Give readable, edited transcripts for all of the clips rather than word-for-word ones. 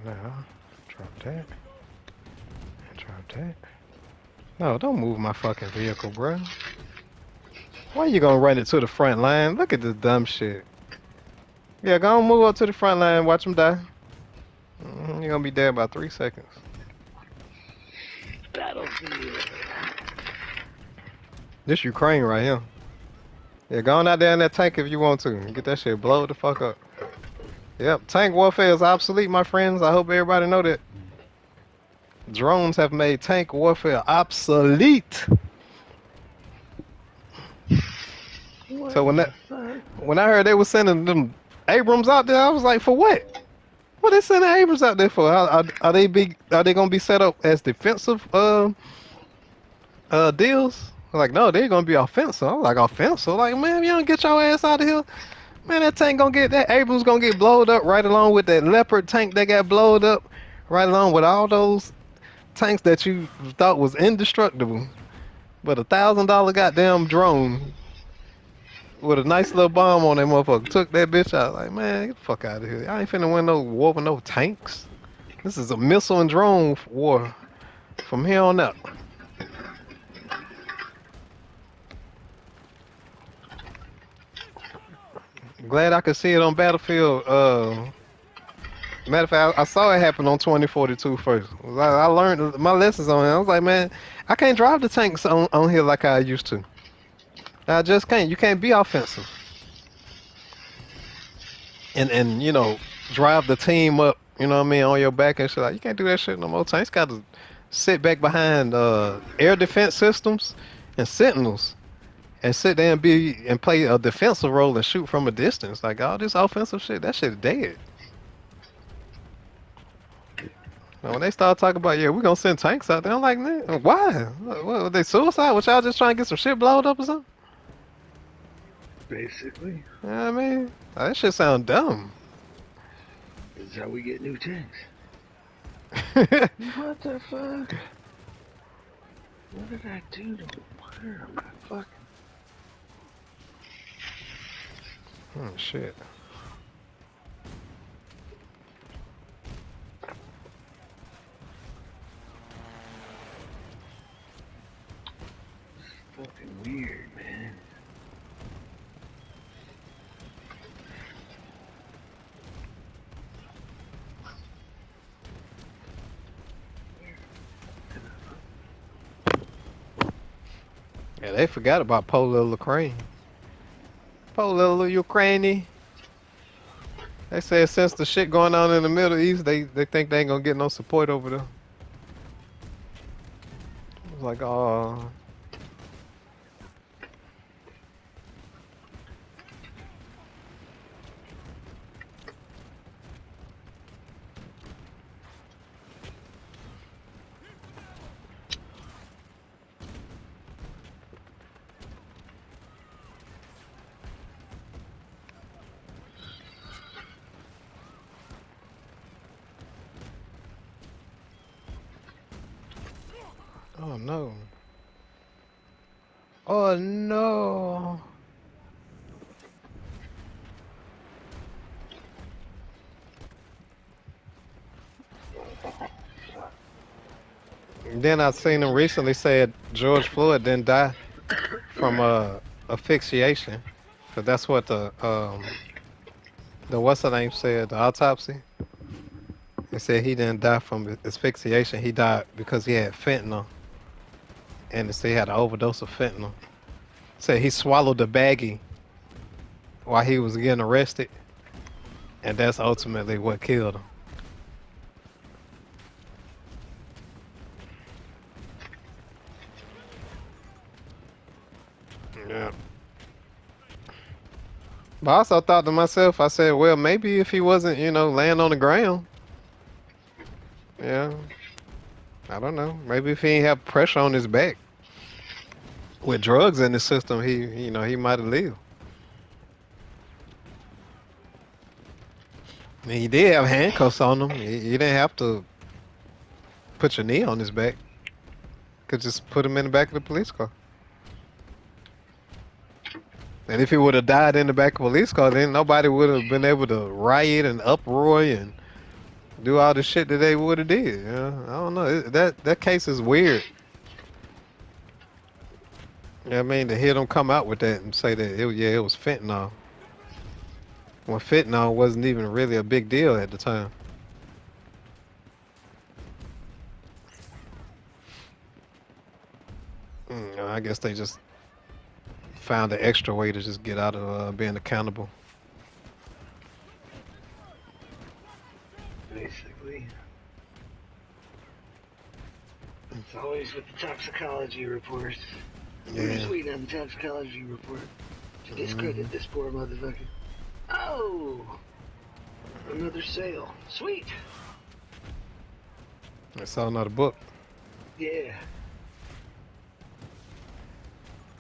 Now, drop that. And drop that. No, don't move my fucking vehicle, bro. Why you gonna run it to the front line? Look at this dumb shit. Yeah, go on, move up to the front line. Watch them die. You're gonna be dead about 3 seconds. Battlefield. This Ukraine right here. Yeah, go on out there in that tank if you want to. Get that shit blow the fuck up. Yep, tank warfare is obsolete, my friends. I hope everybody know that. Drones have made tank warfare obsolete. What So the fuck? when I heard they was sending them Abrams out there, I was like, for what? What they sending Abrams out there for? Are they gonna be set up as defensive deals? Like, no, they're gonna be offensive. I'm like, offensive? Like, man, if you don't get your ass out of here, man, that Abrams gonna get blowed up right along with that Leopard tank that got blowed up, right along with all those tanks that you thought was indestructible. But $1,000 goddamn drone with a nice little bomb on that motherfucker took that bitch out. Like, man, get the fuck out of here. I ain't finna win no war with no tanks. This is a missile and drone war from here on out. Glad I could see it on Battlefield. Matter of fact, I saw it happen on 2042 first. I learned my lessons on it. I was like, man, I can't drive the tanks on here like I used to. I just can't. You can't be offensive. And drive the team up, you know what I mean, on your back and shit. Like, you can't do that shit no more. Tanks got to sit back behind air defense systems and sentinels and sit there and play a defensive role and shoot from a distance. Like all this offensive shit, that shit is dead. Now, when they start talking about, yeah, we're gonna send tanks out there, I'm like, man, why? What, they suicide? What, y'all just trying to get some shit blowed up or something? Basically, You know what I mean? That shit sound dumb. this is how we get new tanks. What the fuck? What did I do to where am I fucking? Oh shit. Fucking weird, man. Yeah, they forgot about poor little Ukraine. Poor little Ukraine. They said since the shit going on in the Middle East, they think they ain't gonna get no support over there. I was like, oh, oh no. Oh no. And then I seen them recently said George Floyd didn't die from asphyxiation. Cause that's what the what's her name said, the autopsy. They said he didn't die from asphyxiation. He died because he had fentanyl. And they say he had an overdose of fentanyl. Said he swallowed the baggie while he was getting arrested. And that's ultimately what killed him. Yeah. But I also thought to myself, I said, well, maybe if he wasn't, laying on the ground, yeah, I don't know. Maybe if he didn't have pressure on his back with drugs in the system, he might have lived. I mean, he did have handcuffs on him. You didn't have to put your knee on his back. Could just put him in the back of the police car. And if he would have died in the back of a police car, then nobody would have been able to riot and uproar and do all the shit that they would have did. I don't know. That case is weird. I mean, to hear them come out with that and say that it was fentanyl when fentanyl wasn't even really a big deal at the time. I guess they just found an extra way to just get out of being accountable. Basically. It's always with the toxicology reports. We're just Yeah. waiting on the toxicology report to discredit hmm this poor motherfucker. Oh! Another sale. Sweet! I saw another book. Yeah.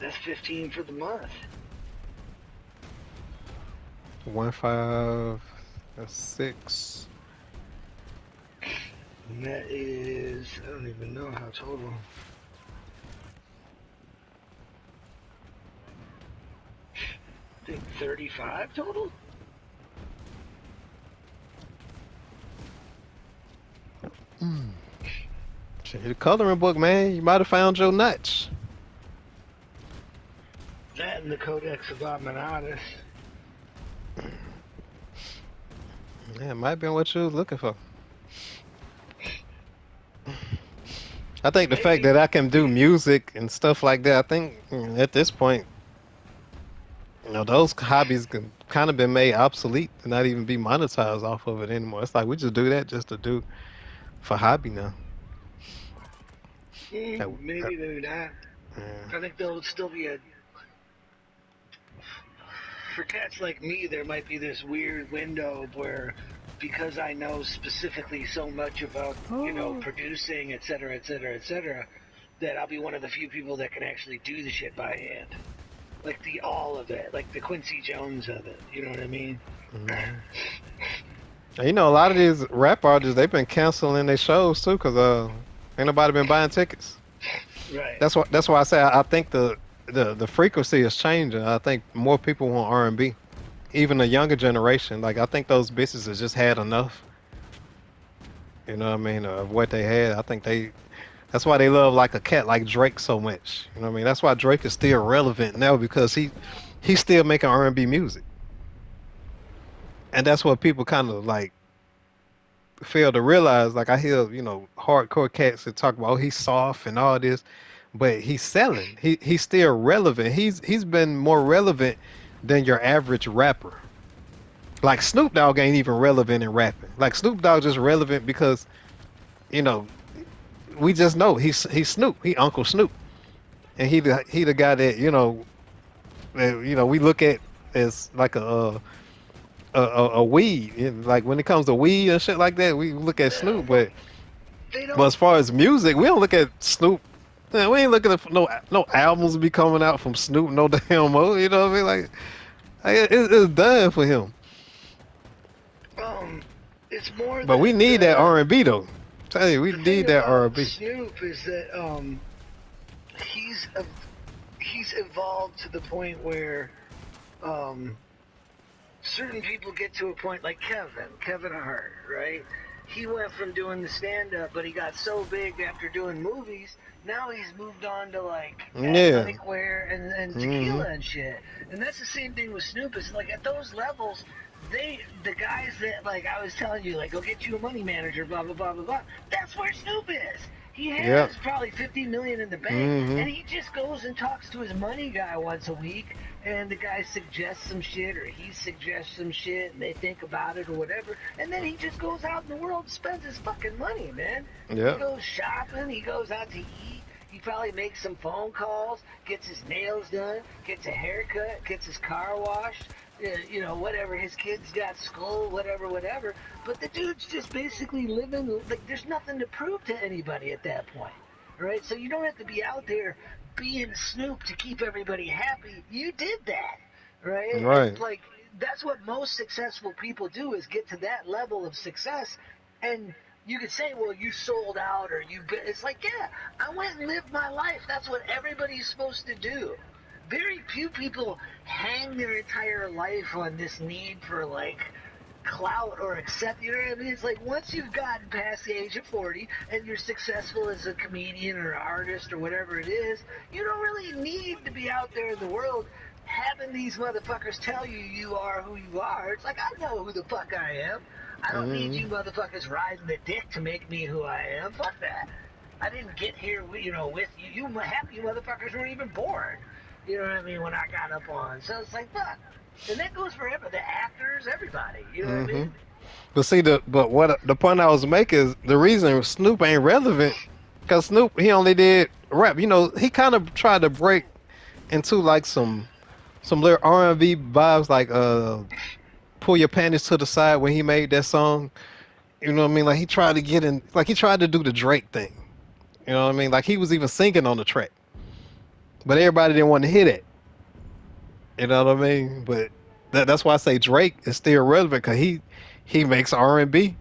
That's 15 for the month. 1506. And that is, I don't even know how total. I think 35 total? Mm. Shit, the coloring book, man. You might have found your nuts. That and the Codex of Abominatus. Yeah, it might have been what you was looking for. I think the fact Maybe. that I can do music and stuff like that, I think at this point, those hobbies can kind of been made obsolete and not even be monetized off of it anymore. It's like we just do that just to do for hobby now. That- that- Maybe, maybe not. yeah. I think there'll still be a. For cats like me, there might be this weird window where, because I know specifically so much about, Oh. producing, et cetera, et cetera, et cetera, that I'll be one of the few people that can actually do the shit by hand. Like the all of it, like the Quincy Jones of it. You know what I mean? Mhm. And a lot of these rap artists they've been canceling their shows too because ain't nobody been buying tickets. Right. That's why I say I think the frequency is changing. I think more people want R&B, even the younger generation. Like I think those businesses just had enough. You know what I mean? Of what they had. I think that's why they love like a cat like Drake so much. You know what I mean? That's why Drake is still relevant now because he's still making R&B music, and that's what people kind of like fail to realize. Like I hear hardcore cats that talk about, oh, he's soft and all this, but he's selling. He's still relevant. He's been more relevant than your average rapper. Like Snoop Dogg ain't even relevant in rapping. Like Snoop Dogg just relevant because you know we just know he's Snoop. He Uncle Snoop, and he the guy that we look at as like a weed. Like when it comes to weed and shit like that, we look at Snoop. Well, But they But don't. as far as music, we don't look at Snoop. Man, we ain't looking at no albums be coming out from Snoop no damn more. You know what I mean? Like it's done for him. Um, it's more But we that need that R&B though. Tell you, we the thing need that about R&B. Snoop is that he's he's evolved to the point where um certain people get to a point like Kevin Hart, right? He went from doing the stand up, but he got so big after doing movies. Now he's moved on to like Yeah. athletic wear and hmm tequila and shit. And that's the same thing with Snoop. Is like at those levels, the guys that like I was telling you, like go get you a money manager, blah blah blah blah blah. That's where Snoop is. He Yep. has probably 50 million in the bank, hmm and he just goes and talks to his money guy once a week, and the guy suggests some shit, or he suggests some shit, and they think about it or whatever, and then he just goes out in the world and spends his fucking money, man. He Yep. goes shopping, he goes out to eat, he probably makes some phone calls, gets his nails done, gets a haircut, gets his car washed, whatever. His kids got school, whatever, whatever. But the dude's just basically living like there's nothing to prove to anybody at that point, right? So you don't have to be out there being Snoop to keep everybody happy. You did that, right? And Right. like that's what most successful people do is get to that level of success. And you could say, well, you sold out or it's like, yeah, I went and lived my life. That's what everybody's supposed to do. Very few people hang their entire life on this need for like clout or accept. You know what I mean? It's like once you've gotten past the age of 40 and you're successful as a comedian or an artist or whatever it is, you don't really need to be out there in the world having these motherfuckers tell you you are who you are. It's like, I know who the fuck I am. I don't need Hmm. you motherfuckers riding the dick to make me who I am. Fuck that. I didn't get here, with you. Half you motherfuckers weren't even born. You know what I mean? When I got up on, so it's like, fuck. And that goes for everybody, the actors, everybody. You know what I Hmm. mean? But see, what the point I was making is the reason Snoop ain't relevant, because Snoop, he only did rap. He kind of tried to break into like some little R&B vibes, like pull your panties to the side when he made that song. You know what I mean? Like he tried to get in, like he tried to do the Drake thing. You know what I mean? Like he was even singing on the track, but everybody didn't want to hear that. You know what I mean? But that's why I say Drake is still relevant, because he makes R&B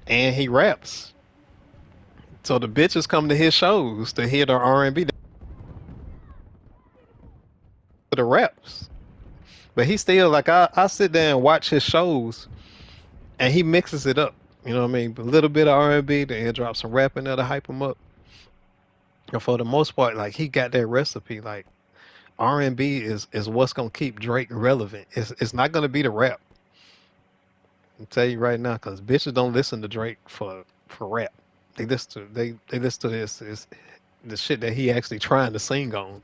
and he raps. So the bitches come to his shows to hear the R&B, the raps. But he still, like, I sit there and watch his shows, and he mixes it up. You know what I mean? A little bit of R&B, then he'll drop some rap in there to hype him up. And for the most part, like he got that recipe. Like R&B is what's gonna keep Drake relevant. It's not gonna be the rap. I'll tell you right now, because bitches don't listen to Drake for rap. They listen to this is the shit that he actually trying to sing on.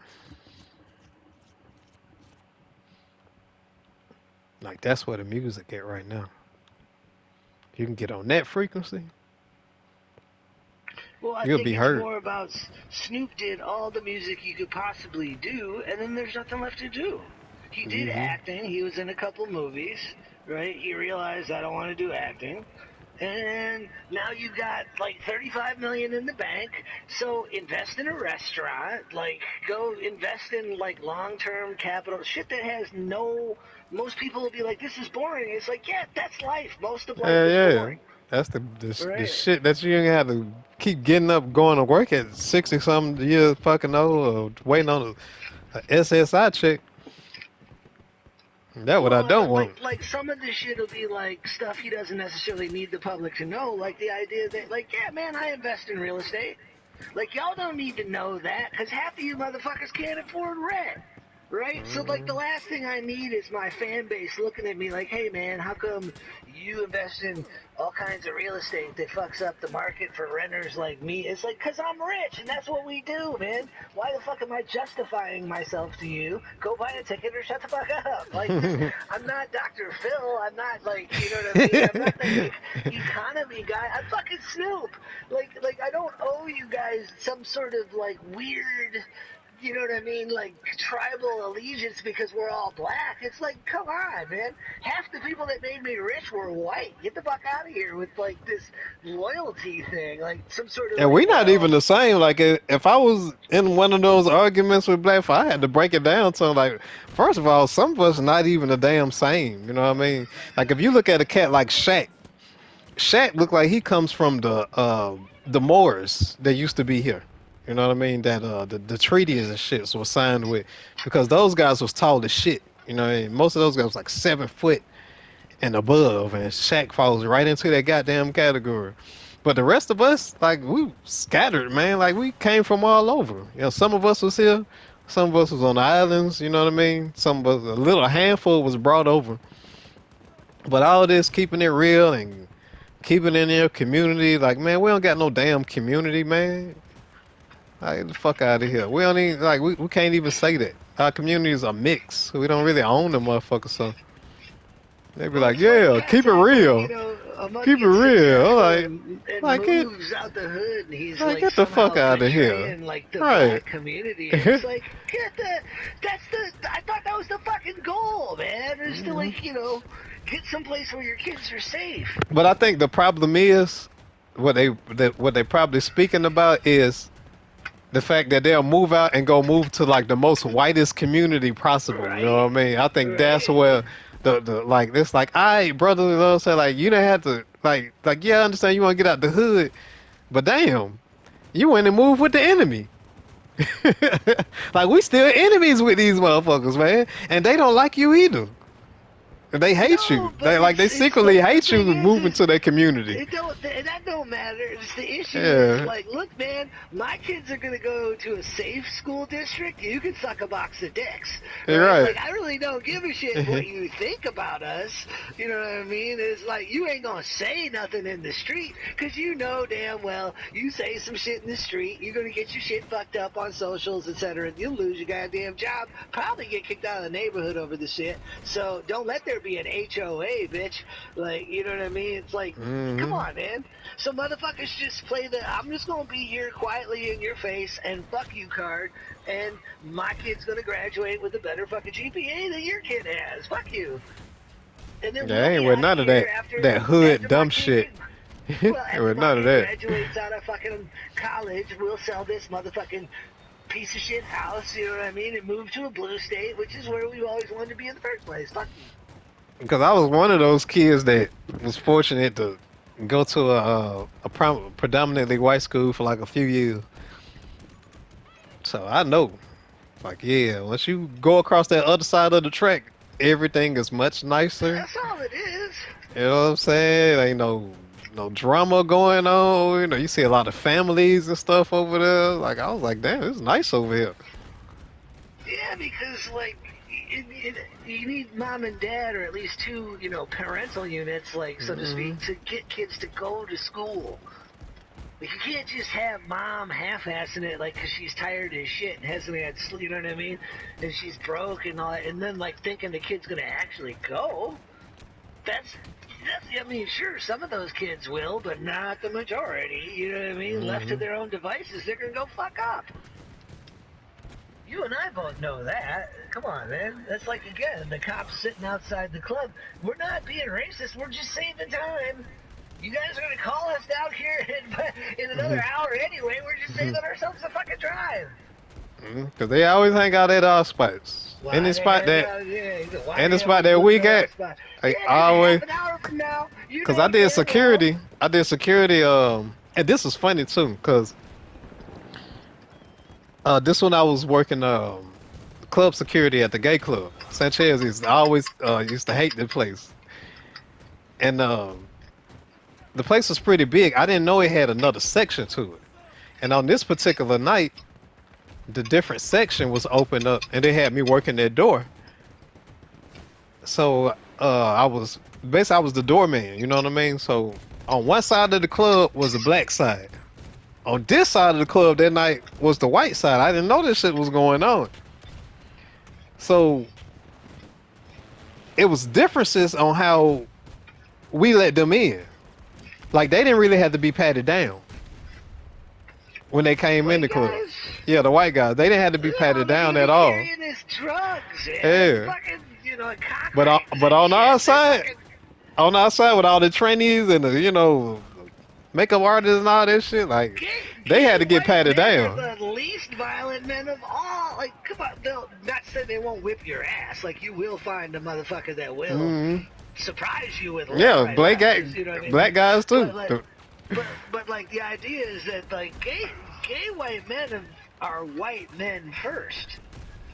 Like that's where the music at right now. You can get on that frequency, Well, I you'll think be it's heard. more about Snoop did all the music you could possibly do, and then there's nothing left to do. He did Hmm. acting. He was in a couple movies, right? He realized I don't want to do acting. And now you got like 35 million in the bank. So invest in a restaurant. Like go invest in like long-term capital shit that has no. Most people will be like, "This is boring." It's like, yeah, that's life. Most of life Yeah, is yeah. boring, That's the right? shit that you ain't have to keep getting up, going to work at 60 something years, fucking old, or waiting on a SSI check. That what I Well, don't want. like some of this shit will be like stuff he doesn't necessarily need the public to know, like the idea that, like, yeah, man, I invest in real estate. Like, y'all don't need to know that, because half of you motherfuckers can't afford rent. Right? So, like, the Hmm. last thing I need is my fan base looking at me like, hey, man, how come you invest in all kinds of real estate that fucks up the market for renters like me? It's like, because I'm rich, and that's what we do, man. Why the fuck am I justifying myself to you? Go buy a ticket or shut the fuck up. Like, this, I'm not Dr. Phil. I'm not, like, you know what I mean? I'm not the economy guy. I'm fucking Snoop. Like I don't owe you guys some sort of like weird, you know what I mean, like tribal allegiance because we're all black. It's like, come on, man. Half the people that made me rich were white. Get the fuck out of here with like this loyalty thing, like some sort of And like, we not well, even the same. Like if I was in one of those arguments with Black, I had to break it down to like, first of all, some of us not even the damn same. You know what I mean? Like if you look at a cat like Shaq, Shaq look like he comes from the Moors that used to be here. You know what I mean? That the treaties and shit was signed with, because those guys was tall as shit. You know, what I mean? Most of those guys was like 7 foot and above, and Shaq falls right into that goddamn category. But the rest of us, like we scattered, man. Like we came from all over. Some of us was here, some of us was on the islands. You know what I mean? Some of us, a little handful, was brought over. But all this keeping it real and keeping in your community, like man, we don't got no damn community, man. Like get the fuck out of here. We don't even we can't even say that. Our communities are mixed. We don't really own the motherfucker, so they be well, like, it's funny yeah, cats keep it act like, real. a monk Keep it gets real. I'm successful and like it moves out the hood and he's like like get the fuck somehow out of here. betraying like the Right. black community. It's like, I thought that was the fucking goal, man. Is to Mhm. like, get someplace where your kids are safe. But I think the problem is what they probably speaking about is the fact that they'll move out and go move to like the most whitest community possible. You know Right. what I mean? I think that's Right. where the like it's like, all right, brother, you know what I'm saying? Like you don't have to like yeah, I understand you want to get out the hood, but damn, you went and moved with the enemy. Like we still enemies with these motherfuckers, man, and they don't like you either. They hate No, you. but They it's secretly like the hate you thing moving to their community. it don't that don't matter. It's the issue is Yeah, like, look, man, my kids are gonna go to a safe school district. You can suck a box of dicks, you're right? right. Like, I really don't give a shit what you think about us. You know what I mean? It's like you ain't gonna say nothing in the street because you know damn well you say some shit in the street, you're gonna get your shit fucked up on socials, etc. And you'll lose your goddamn job. Probably get kicked out of the neighborhood over the shit. So don't let there be an HOA, bitch. Like, you know what I mean? It's like, come Hmm. on, man. So motherfuckers just play the I'm just gonna be here quietly in your face and fuck you card, and my kid's gonna graduate with a better fucking GPA than your kid has. Fuck you. And then Yeah, I we'll ain't be with out of none of here that hood after my dumb kid shit. well, Ain't after with my none of kid that. graduates out of fucking college, we'll sell this motherfucking piece of shit house, you know what I mean, and move to a blue state, which is where we always wanted to be in the first place. Fuck you. Because I was one of those kids that was fortunate to go to a predominantly white school for like a few years. So I know, like, yeah, once you go across that other side of the track, everything is much nicer. That's all it is. You know what I'm saying? Ain't no drama going on. You know, you see a lot of families and stuff over there. Like I was like, damn, it's nice over here. Yeah, because like you need mom and dad, or at least two, parental units, like so to Hmm. speak, to get kids to go to school. Like you can't just have mom half-assing it, like, 'cause she's tired as shit and hasn't had sleep. You know what I mean? And she's broke and all that, and then like thinking the kid's gonna actually go. That's. I mean, sure, some of those kids will, but not the majority. You know what I mean? Left to Hmm. their own devices, they're gonna go fuck up. You and I both know that. Come on, man. That's like, again, the cops sitting outside the club. We're not being racist. We're just saving time. You guys are going to call us down here in another hour anyway. We're just saving ourselves a fucking drive. Because they always hang out at our spots. Why they hang out? Yeah. Why In they the spot always that we looking at got, our spot? I Yeah, because always, half an hour from now, you because know damn well. I did security, and this was funny too, because this one I was working, club security at the gay club. Sanchez is always, used to hate the place. And, the place was pretty big. I didn't know it had another section to it. And on this particular night, the different section was opened up and they had me working that door. So I was the doorman, you know what I mean? So on one side of the club was the black side. On this side of the club that night was the white side. I didn't know this shit was going on. So it was differences on how we let them in. Like they didn't really have to be patted down when they came in White the club. guys, Yeah, the white guys, they didn't have to be yeah, all patted they down could at be all. carrying is drugs, man. Yeah. Fucking, cock rings But and on our shit. They're side, fucking with all the trainees and the, makeup artists and all that shit, like they gay had to get white patted men are down. the least violent men of all. Like, come on, they'll not say they won't whip your ass. Like, you will find a motherfucker that will Hmm. surprise you with Yeah, left-right lashes. You know what I mean? black guys too. But like, but like the idea is that like gay white men are white men first.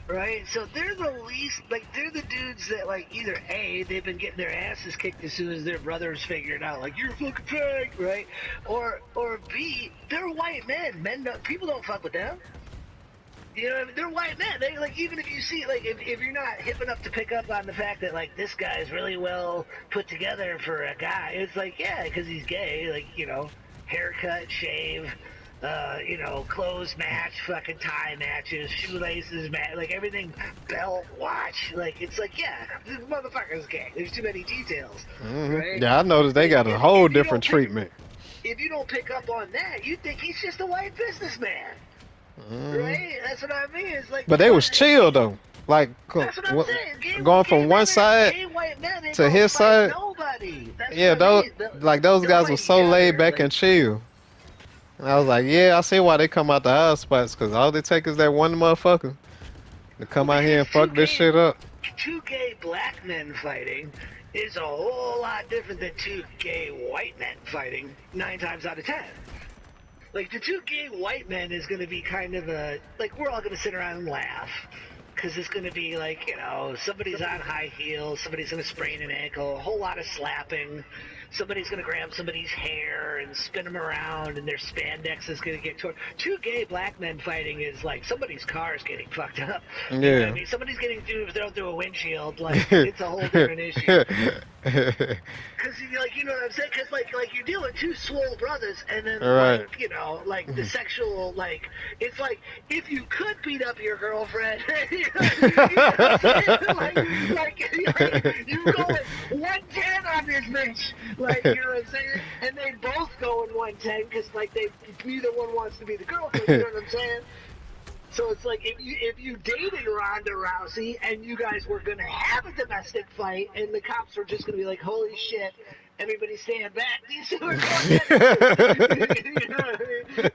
Right, so they're the least, like, they're the dudes that, like, either A, they've been getting their asses kicked as soon as their brothers figure it out, like, you're a fucking fag, right? Or B, they're white men. People don't fuck with them. You know what I mean? They're white men. They, like, even if you see, like, if you're not hip enough to pick up on the fact that, like, this guy's really well put together for a guy, it's like, yeah, because he's gay, like, haircut, shave, clothes match, fucking tie matches, shoelaces match, like everything, belt, watch, like it's like, yeah, this motherfucker's gay. There's too many details, Hmm. right? Yeah, I noticed they got a whole different treatment. If you don't pick up on that, you think he's just a white businessman, Hmm. right? That's what I mean. It's like, But they was chill though. Like that's what I'm saying. going from one side Gay white men, they to don't his fight side. nobody. That's Yeah, what I those mean. those They'll guys were fight so each laid other, back like. and chill. And I was like, yeah, I see why they come out the house spots, because all they take is that one motherfucker to Well, come out here because and fuck this shit up. two gay black men fighting is a whole lot different than two gay white men fighting 9 times out of 10. Like, the two gay white men is going to be kind of like, we're all going to sit around and laugh. Because it's going to be like, somebody's on high heels, somebody's going to sprain an ankle, a whole lot of slapping. Somebody's going to grab somebody's hair and spin them around, and their spandex is going to get torn. Two gay black men fighting is like somebody's car is getting fucked up. You know what I Yeah. mean? Somebody's getting thrown through a windshield. Like, it's a whole different issue. Because, you know what I'm saying? Because, like you're dealing with two swole brothers, and then, Right. like, the sexual, like, it's like, if you could beat up your girlfriend, you know what I'm saying? Like, you go at 110 on this bitch. Like, you know what I'm saying? And they both go in 110, because, like, neither one wants to be the girlfriend, you know what I'm saying? So it's like if you dated Ronda Rousey and you guys were gonna have a domestic fight and the cops were just gonna be like, holy shit, everybody stand back, these two are going at it. You know what I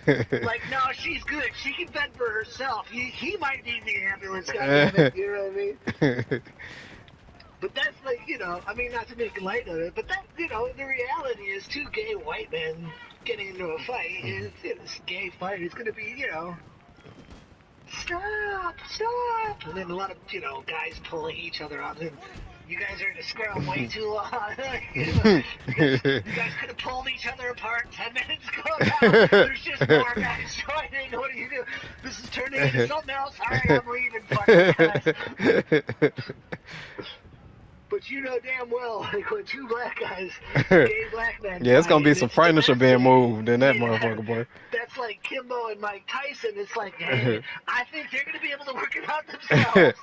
mean? Like, no, she's good. She can fend for herself. He might need the ambulance, goddammit. You know what I mean? But that's like, I mean, not to make light of it, but that, the reality is two gay white men getting into a fight. It's a gay fight. It's going to be, stop. And then a lot of, guys pulling each other out. And you guys are in a scrum way too long. You guys could have pulled each other apart 10 minutes ago. Now there's just more guys joining. What do you do? This is turning into something else. All right, I'm leaving, fucking guys. But you know damn well, like, when two black guys, gay black men. Yeah, it's gonna be some furniture being like, moved in that motherfucker, boy. That's like Kimbo and Mike Tyson. It's like, hey, I think they're gonna be able to work it out themselves.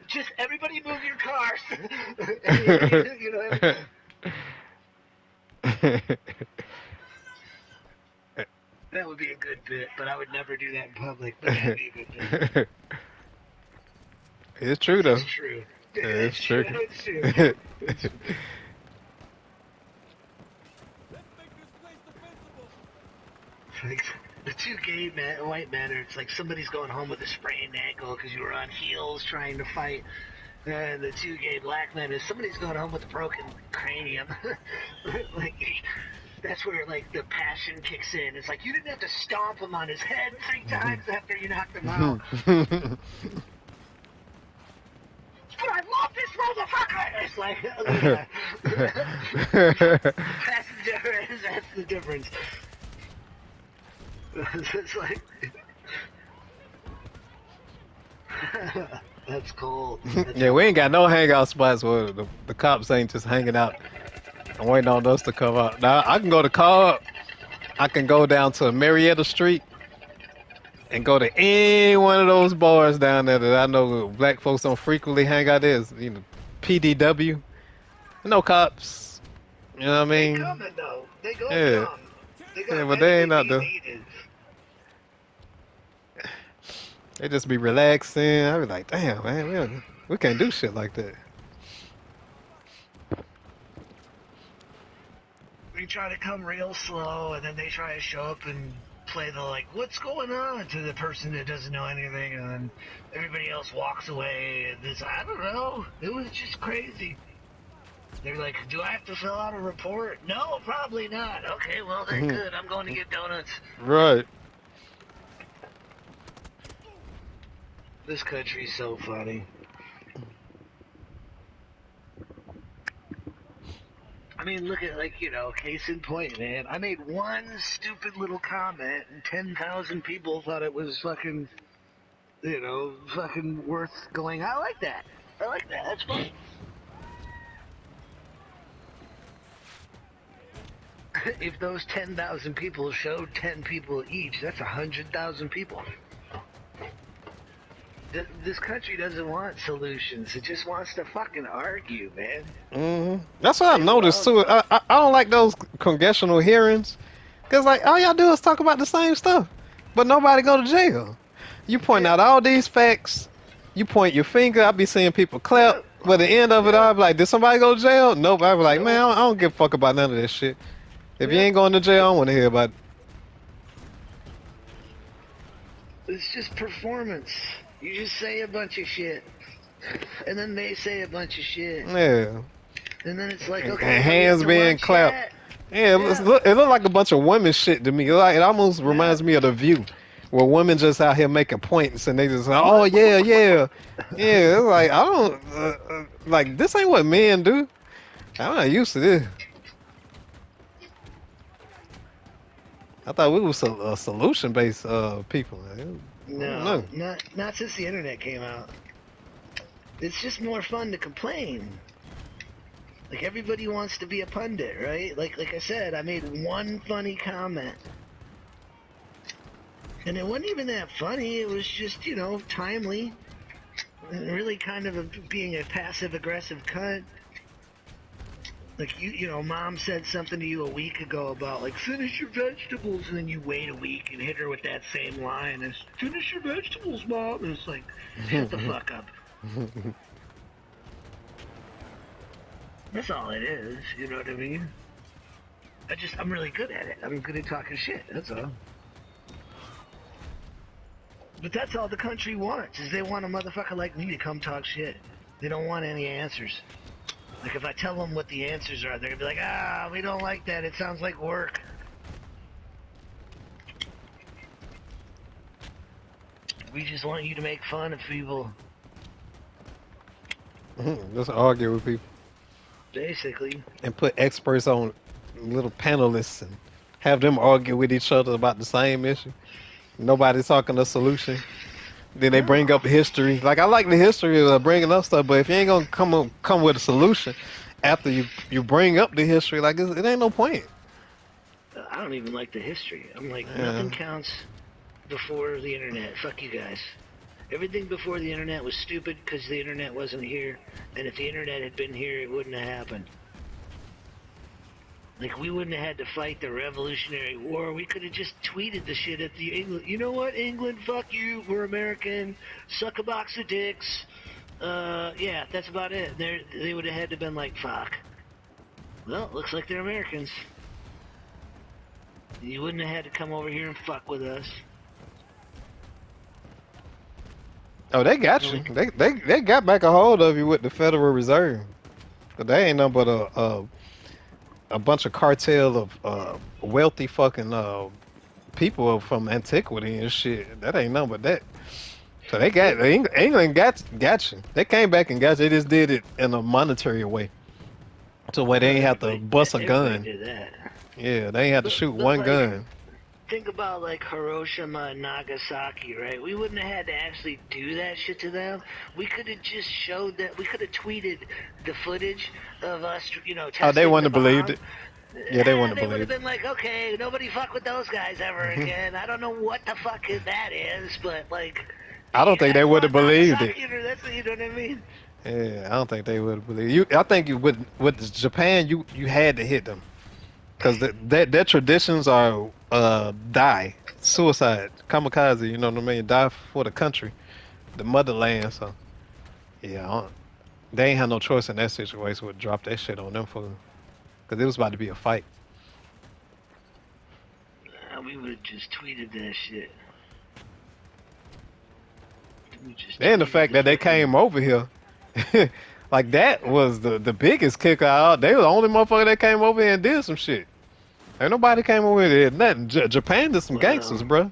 Just everybody move your cars. That would be a good bit, but I would never do that in public. But that'd be a good bit. It's true though. It's true. It's true. It's true. Like, the two gay white men are, it's like somebody's going home with a sprained ankle because you were on heels trying to fight. And the two gay black men is somebody's going home with a broken cranium. Like, that's where, like, the passion kicks in. It's like, you didn't have to stomp him on his head 3 times after you knocked him out. But I love this motherfucker! It's like, that's the difference. That's the difference. It's like, that's cool. Yeah, we ain't got no hangout spots where the cops ain't just hanging out and waiting on us to come out. Now, I can go to Cobb. I can go down to Marietta Street and go to any one of those bars down there that I know black folks don't frequently hang out. There's, PDW. No cops. You know what I mean? They coming, though. They go come. Yeah, but they ain't out there. They just be relaxing. I be like, damn, man, we can't do shit like that. They try to come real slow, and then they try to show up and play the, like, what's going on, to the person that doesn't know anything, and then everybody else walks away, and it's, I don't know, it was just crazy. They're like, do I have to fill out a report? No, probably not. Okay, well, then good. I'm going to get donuts. Right. This country's so funny. I mean, look at, like, case in point, man. I made one stupid little comment, and 10,000 people thought it was fucking, fucking worth going. I like that. That's fun. If those 10,000 people showed 10 people each, that's 100,000 people. This country doesn't want solutions. It just wants to fucking argue, man. That's what I noticed too. I don't like those congressional hearings, cause like all y'all do is talk about the same stuff, but nobody go to jail. You point out all these facts. You point your finger. I be seeing people clap. But the end of it, I be like, did somebody go to jail? Nope. I be like, man, I don't give a fuck about none of this shit. If you ain't going to jail, I don't want to hear about it. It's just performance. You just say a bunch of shit, and then they say a bunch of shit. Yeah. And then it's like, okay, and hands being clapped. Yeah, it looked like a bunch of women shit to me. It almost reminds me of The View. Well, women just out here making points, and they just like, oh What? yeah, yeah, yeah. It's like I don't like this ain't what men do. I'm not used to this. I thought we was solution based people. I don't No, know. not since the internet came out. It's just more fun to complain. Like everybody wants to be a pundit, right? Like I said, I made one funny comment. And it wasn't even that funny, it was just, timely. And really kind of being a passive aggressive cunt. Like mom said something to you a week ago about like finish your vegetables, and then you wait a week and hit her with that same line as finish your vegetables, mom. And it's like, shut the fuck up. That's all it is. You know what I mean? I'm really good at it. I'm good at talking shit. That's all. But that's all the country wants, is they want a motherfucker like me to come talk shit. They don't want any answers. Like, if I tell them what the answers are, they're gonna be like, we don't like that. It sounds like work. We just want you to make fun of people. Just argue with people Basically. and put experts on little panelists and have them argue with each other about the same issue. Nobody's talking a solution. Then they bring No. up history. Like I like the history of bringing up stuff, but if you ain't gonna come with a solution after you bring up the history, like it ain't no point. I don't even like the history. I'm like, Yeah. nothing counts before the internet. Fuck you guys. Everything before the internet was stupid because the internet wasn't here. And if the internet had been here, it wouldn't have happened. Like, we wouldn't have had to fight the Revolutionary War. We could have just tweeted the shit at the England. You know what, England? Fuck you. We're American. Suck a box of dicks. Yeah, that's about it. They would have had to been like, fuck. Well, looks like they're Americans. You wouldn't have had to come over here and fuck with us. Oh, they got you. They got back a hold of you with the Federal Reserve. But they ain't nothing but a bunch of cartel of wealthy fucking people from antiquity and shit. That ain't nothing but that. So they got England got you. They came back and got you. They just did it in a monetary way, to where they ain't have to bust a Everybody gun. did that. Yeah, they ain't have to shoot But one like, gun. think about like Hiroshima and Nagasaki, right? We wouldn't have had to actually do that shit to them. We could have just showed that. We could have tweeted the footage of us, Oh, they testing wouldn't the have believed bomb. it. Yeah, they wouldn't have They would have believed been like, okay, nobody fuck with those guys ever it. again. I don't know what the fuck that is, but like, I don't you think they guys would have want believed it. Nagasaki, or that's you know what I mean? Yeah, I don't think they would have believed you. I think you with Japan, you had to hit them because their traditions are die, suicide, kamikaze. You know what I mean? Die for the country, the motherland. So yeah, they ain't had no choice in that situation. Would drop that shit on them for because it was about to be a fight. We would have just tweeted that shit. We just And the tweeted fact the that they fucking. came over here. Like that was the biggest kicker out. They were the only motherfucker that came over here and did some shit. Ain't nobody came over here and did nothing. Japan did some gangsters, Well, bro.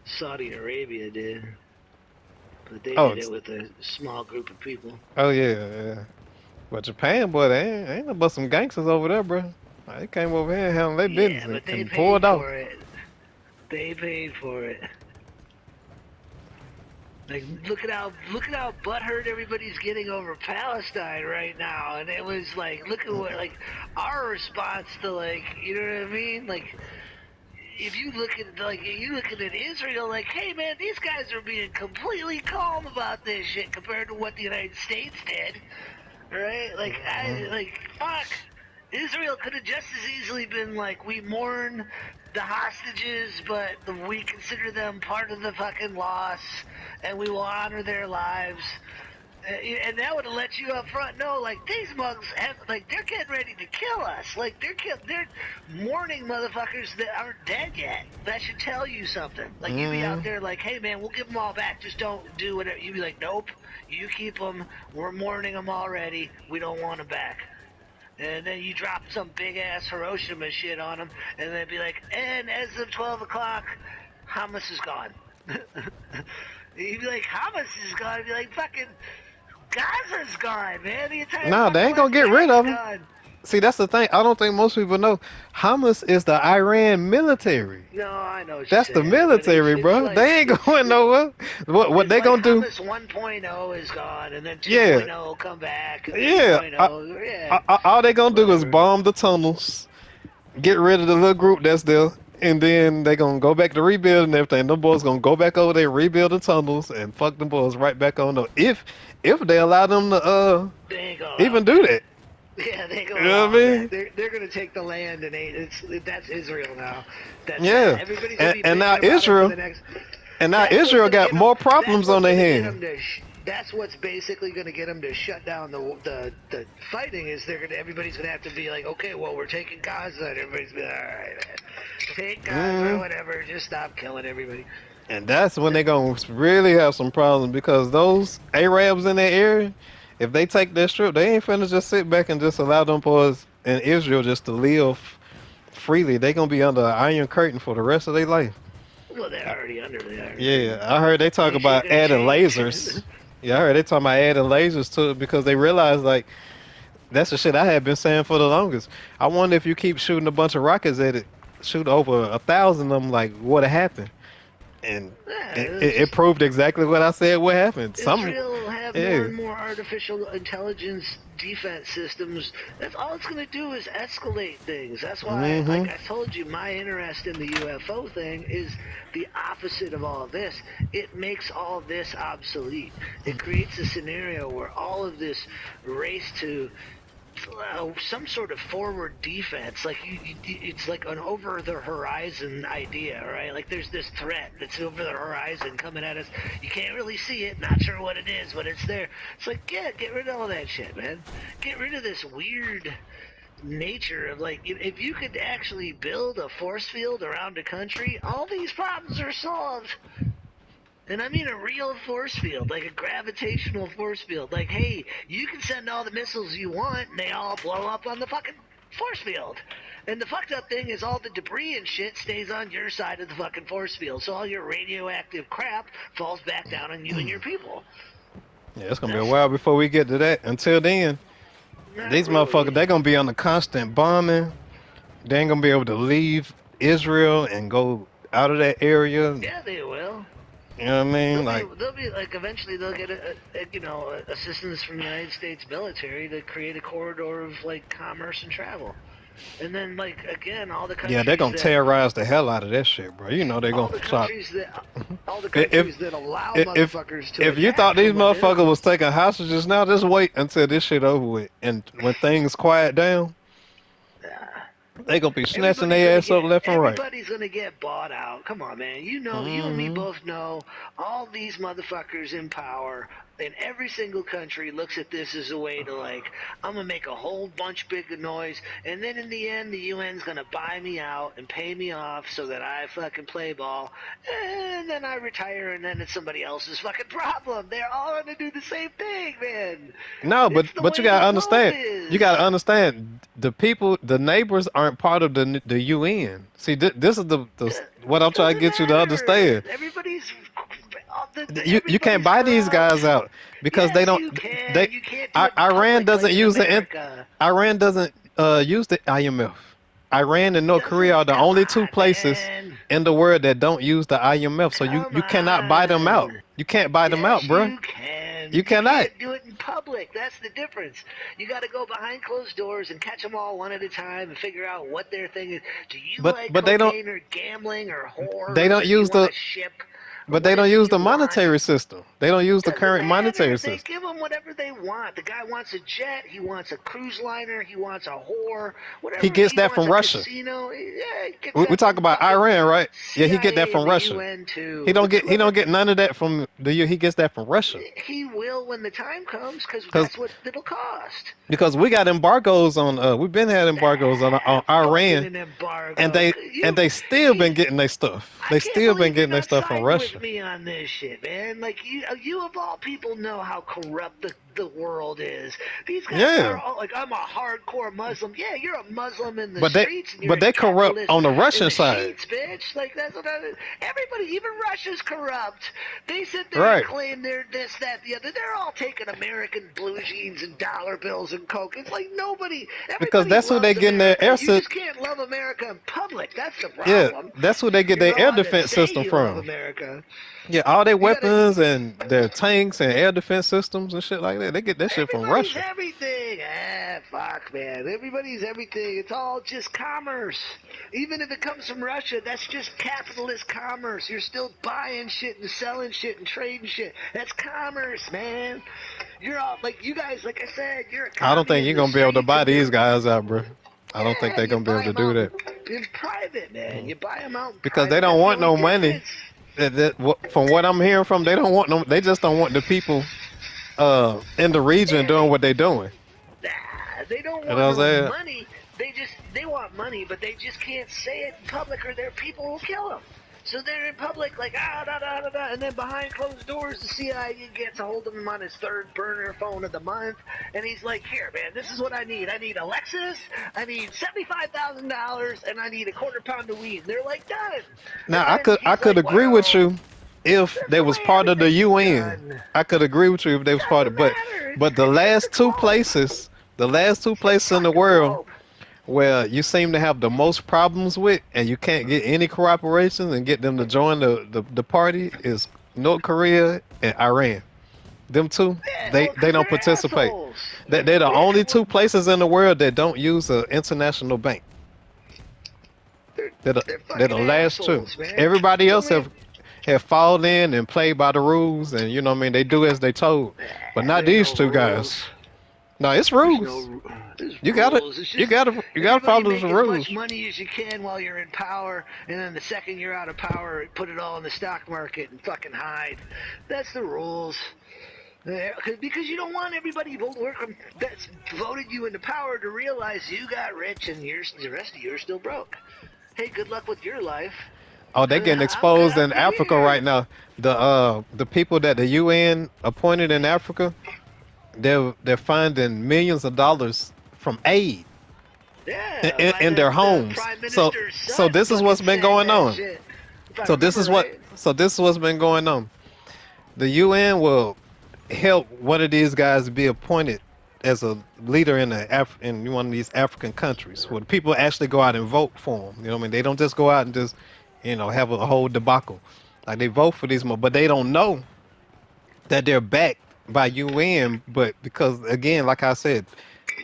Saudi Arabia did, but they Oh, did it with a small group of people. oh yeah, yeah. But Japan, boy, they ain't no but some gangsters over there, bro. They came over here and handled their business Yeah, but they and paid pulled off. for it. They paid for it. Like, look at how butthurt everybody's getting over Palestine right now, and it was like, look at what like our response to, like, you know what I mean? Like, if you look at Israel, like, hey man, these guys are being completely calm about this shit compared to what the United States did, right? Like fuck. Israel could have just as easily been like, we mourn the hostages, but we consider them part of the fucking loss, and we will honor their lives. And that would have let you up front know, like, these mugs have, like, they're getting ready to kill us. Like, they're mourning motherfuckers that aren't dead yet. That should tell you something. Like, you'd be out Mm-hmm. there like, hey man, we'll give them all back. Just don't do whatever. You'd be like, nope, you keep them. We're mourning them already. We don't want them back. And then you drop some big ass Hiroshima shit on them, and they'd be like, and as of 12 o'clock, Hamas is gone. You'd be like, Hamas is gone. You'd be like, fucking Gaza's gone, man. The entire Nah, they fucking ain't gonna West get rid Bank's of them. gone. See, that's the thing. I don't think most people know. Hamas is the Iran military. No, I know what you're That's the saying, but military, it's bro. like They ain't going nowhere. What it's they like gonna do? Hamas 1.0 is gone, and then Yeah, 2.0 will come back, and yeah. 3.0, yeah, All they gonna do is whatever. bomb the tunnels, get rid of the little group that's there, and then they gonna go back to rebuilding everything. Them boys gonna go back over there, rebuild the tunnels, and fuck them boys right back on. If they allow them to They ain't gonna allow even do that. that. Yeah, they ain't gonna You know allow what I that. mean? They're gonna take the land, and that's Israel now. That's that. Yeah. Everybody's gonna be And now bitching about it for Israel the next. and now That's what's Israel gonna got get them. more That's problems on what's their gonna get them hands. to. That's what's basically gonna get them to shut down the fighting. Is everybody's gonna have to be like, okay, well, we're taking Gaza, and everybody's be like, all right, man, take Gaza, Hmm. whatever. Just stop killing everybody. And that's when they're gonna really have some problems because those Arabs in that area, if they take that strip, they ain't finna just sit back and just allow them boys in Israel just to live freely. They gonna be under an iron curtain for the rest of their life. Well, they're already under the Iron Yeah, Curtain. I heard they talk Ain't shit about gonna adding change. lasers. Yeah, I heard they talking about adding lasers to it because they realize like that's the shit I had been saying for the longest. I wonder if you keep shooting a bunch of rockets at it, shoot over 1,000 of them, like what'd happen? And Yeah, it proved exactly what I said would happen. Some, Israel will have more yeah. and more artificial intelligence defense systems. That's all it's going to do is escalate things. That's why, like Hmm. I told you, my interest in the UFO thing is the opposite of all this. It makes all this obsolete. It creates a scenario where all of this race to some sort of forward defense. Like it's like an over the horizon idea, right? Like there's this threat that's over the horizon coming at us. You can't really see it, not sure what it is, but it's there. It's like, yeah, get rid of all that shit, man. Get rid of this weird nature of like if you could actually build a force field around a country, all these problems are solved. And I mean a real force field, like a gravitational force field. Like, hey, you can send all the missiles you want, and they all blow up on the fucking force field. And the fucked up thing is all the debris and shit stays on your side of the fucking force field. So all your radioactive crap falls back down on you and your people. Yeah, it's gonna be a That's while before we get to that. Until then, not these motherfuckers really. they gonna be on the constant bombing. They ain't gonna be able to leave Israel and go out of that area. You Yeah, they will. know what I mean? Like, They'll be like eventually they'll get assistance from the United States military to create a corridor of like commerce and travel. And then like again, yeah, they're gonna terrorize the hell out of that shit, bro. You know they're all gonna the try. countries that all the If countries that allow if motherfuckers to if you attack thought these from motherfuckers within. was taking hostages now, just wait until this shit over with. And when things quiet down, Uh, they gonna be snatching their ass up left and right. Everybody's gonna get bought out. Come on, man. You know, you and me Hmm. both know all these motherfuckers in power in every single country looks at this as a way to like, I'm gonna make a whole bunch big of noise, and then in the end, the UN's gonna buy me out and pay me off so that I fucking play ball, and then I retire, and then it's somebody else's fucking problem. They're all gonna do the same thing, man. No, It's the but you way the gotta globe understand. You is. gotta understand. The people, the neighbors, aren't part of the UN. See, this is the what I'm trying to Doesn't get you to matter. understand. You can't Everybody's buy these corrupt. guys out because they Yes, don't. you can. They You can't do it in Iran public like doesn't in use America. Iran doesn't use the IMF. Iran and North Korea Doesn't are the come only two on, places man. in the world that don't use the IMF. So Come you cannot buy them out. on. You can't buy them out, Yes, bruh. you can. You You cannot. can't do it in public. That's the difference. You got to go behind closed doors and catch them all one at a time and figure out what their thing is. Do you like But they don't cocaine or gambling or they whores don't or do you use want the a ship or but they what don't is it use you the want? monetary system. They don't use the Doesn't current monetary matter. They system. give him whatever they want. The guy wants a jet. He wants a cruise liner. He wants a whore. He Whatever. gets He that wants from a Russia. casino. Yeah, he gets We that talk from about fucking Iran, right? Yeah, he get that CIA and from the Russia. UN too. It's He don't whoever get none of that from the U. He gets that from Russia. he will when the time comes, because Cause that's what it'll cost. because we got embargoes on we've been had embargoes on Fucking Iran an and embargo. they still been getting their stuff. I They can't still been believe you're getting their not stuff from siding with Russia. me on this shit, man. Like you of all people know how corrupt the world is. These guys are Yeah, all like, I'm a hardcore Muslim. Yeah, you're a Muslim in the but they streets and you're but a they corrupt capitalist on the in Russian the side, sheets, bitch. Like that's what everybody, even Russia's corrupt. They sit there and right? claim they're this, that, the other. They're all taking American blue jeans and dollar bills and coke. It's like Because everybody that's who they loves getting their America. air. You just can't love America in public. That's the Yeah, problem. that's who they get You're their air allowed to defense say system you love from. America. Yeah, all their You gotta. weapons and their tanks and air defense systems and shit like that. They get that shit from Everybody's Russia. everything. Fuck, man. Everybody's everything. It's all just commerce. Even if it comes from Russia, that's just capitalist commerce. You're still buying shit and selling shit and trading shit. That's commerce, man. You're all like you guys. Like I said, you're a I don't commie think in you're the gonna be able to streets, buy and these you're guys out, bro. I don't think yeah. they're You gonna be able buy to them do out that. in private, man. You buy them out in Because they private. don't That's the want only no money. difference. From what I'm hearing from, they don't want no. They just don't want the people in the region Yeah, doing what they're doing. they don't You know want what I'm no saying? money. They want money, but they just can't say it in public, or their people will kill them. So they're in public like da da da da, and then behind closed doors, the CIA gets a hold of him on his third burner phone of the month, and he's like, "Here, man, this is what I need. I need a Lexus, I need $75,000, and I need a quarter pound of weed." And they're like, "Done." And Now then I he's could like, agree with "Well, you if that's they the was way part of the everything's UN. done. I could agree with you if they was part of, Doesn't matter. but It's just the globe. the last two It's the places in the fucking world globe." where you seem to have the most problems with, and you can't get any cooperation and get them to join the party is North Korea and Iran. Them two, Yeah, well, they because don't they're participate. assholes. They're the Yeah, only well, two places in the world that don't use an international bank. they're, They're fucking the last two. assholes, man. Everybody You else only have, have fallen in and played by the rules, and you know what I mean. They do as they told, but not there's these no two rules. guys. No, it's There's rules. no there's You gotta rules. It's you just gotta you gotta everybody follow the make as much rules. money as you can while you're in power, and then the second you're out of power, put it all in the stock market and fucking hide. That's the rules. Because you don't want everybody that's voted you into power to realize you got rich and the rest of you are still broke. Hey, good luck with your life. Oh, they getting I'm good. exposed I'm in good Africa here. right now. The people that the UN appointed in Africa, they're finding millions of dollars from aid Yeah, by in their the homes. prime So minister's so son this is fucking what's been sang going that on. shit. If I So this remember is what right. so this is what's been going on. The UN will help one of these guys be appointed as a leader in one of these African countries where the people actually go out and vote for them. You know what I mean? They don't just go out and just, have a whole debacle. Like they vote for these, but they don't know that they're backed by UN. But because again, like I said,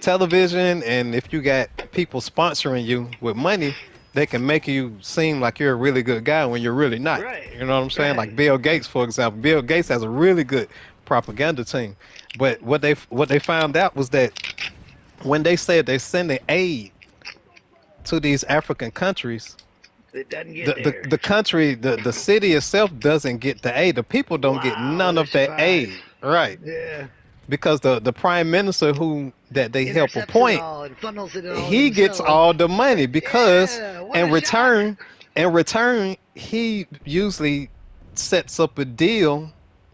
television and if you got people sponsoring you with money, they can make you seem like you're a really good guy when you're really not. Right, You know what I'm saying? Like right. Bill Gates, for example. Bill Gates has a really good propaganda team. But what they found out was that when they said they're sending aid to these African countries, It doesn't the, get the, there. the country, the city itself doesn't get the aid. The people don't get Wow, none they of that survive. aid. Right. Yeah. Because the prime minister who that they help Intercepts it appoint, all and funnels it all he gets himself. all the money because Yeah, what in a shock. return he usually sets up a deal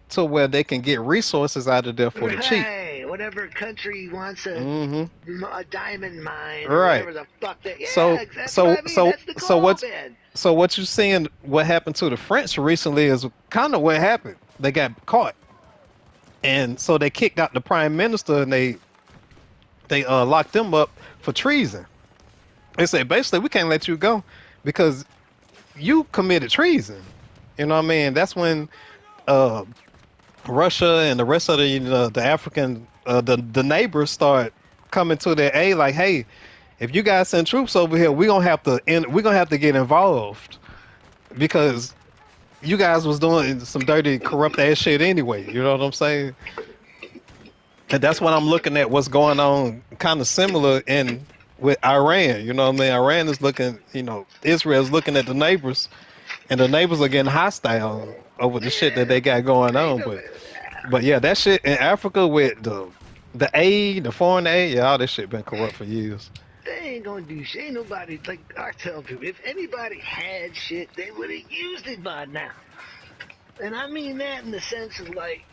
to where they can get resources out of there for the cheap. Right, whatever country wants Hmm. a diamond mine or Right. whatever the fuck that. Yeah, So that's what so I mean. so That's the so goal, what's man. so what you seeing what happened to the French recently is kind of what happened. They got caught. And so they kicked out the prime minister and they locked them up for treason. They said basically we can't let you go because you committed treason. You know what I mean? That's when uh, Russia and the rest of the African the neighbors start coming to their aid. Like, hey, if you guys send troops over here, we're gonna have to get involved because you guys was doing some dirty, corrupt ass shit anyway. You know what I'm saying? And that's what I'm looking at. What's going on? Kind of similar in with Iran. You know what I mean? Iran is looking. Israel's looking at the neighbors, and the neighbors are getting hostile over the shit that Yeah, they got going ain't on. no, But yeah, that shit in Africa with the aid, the foreign aid, yeah, all this shit been corrupt for years. they ain't gonna do shit. Ain't nobody, like I tell people, if anybody had shit, they would have used it by now. And I mean that in the sense of like,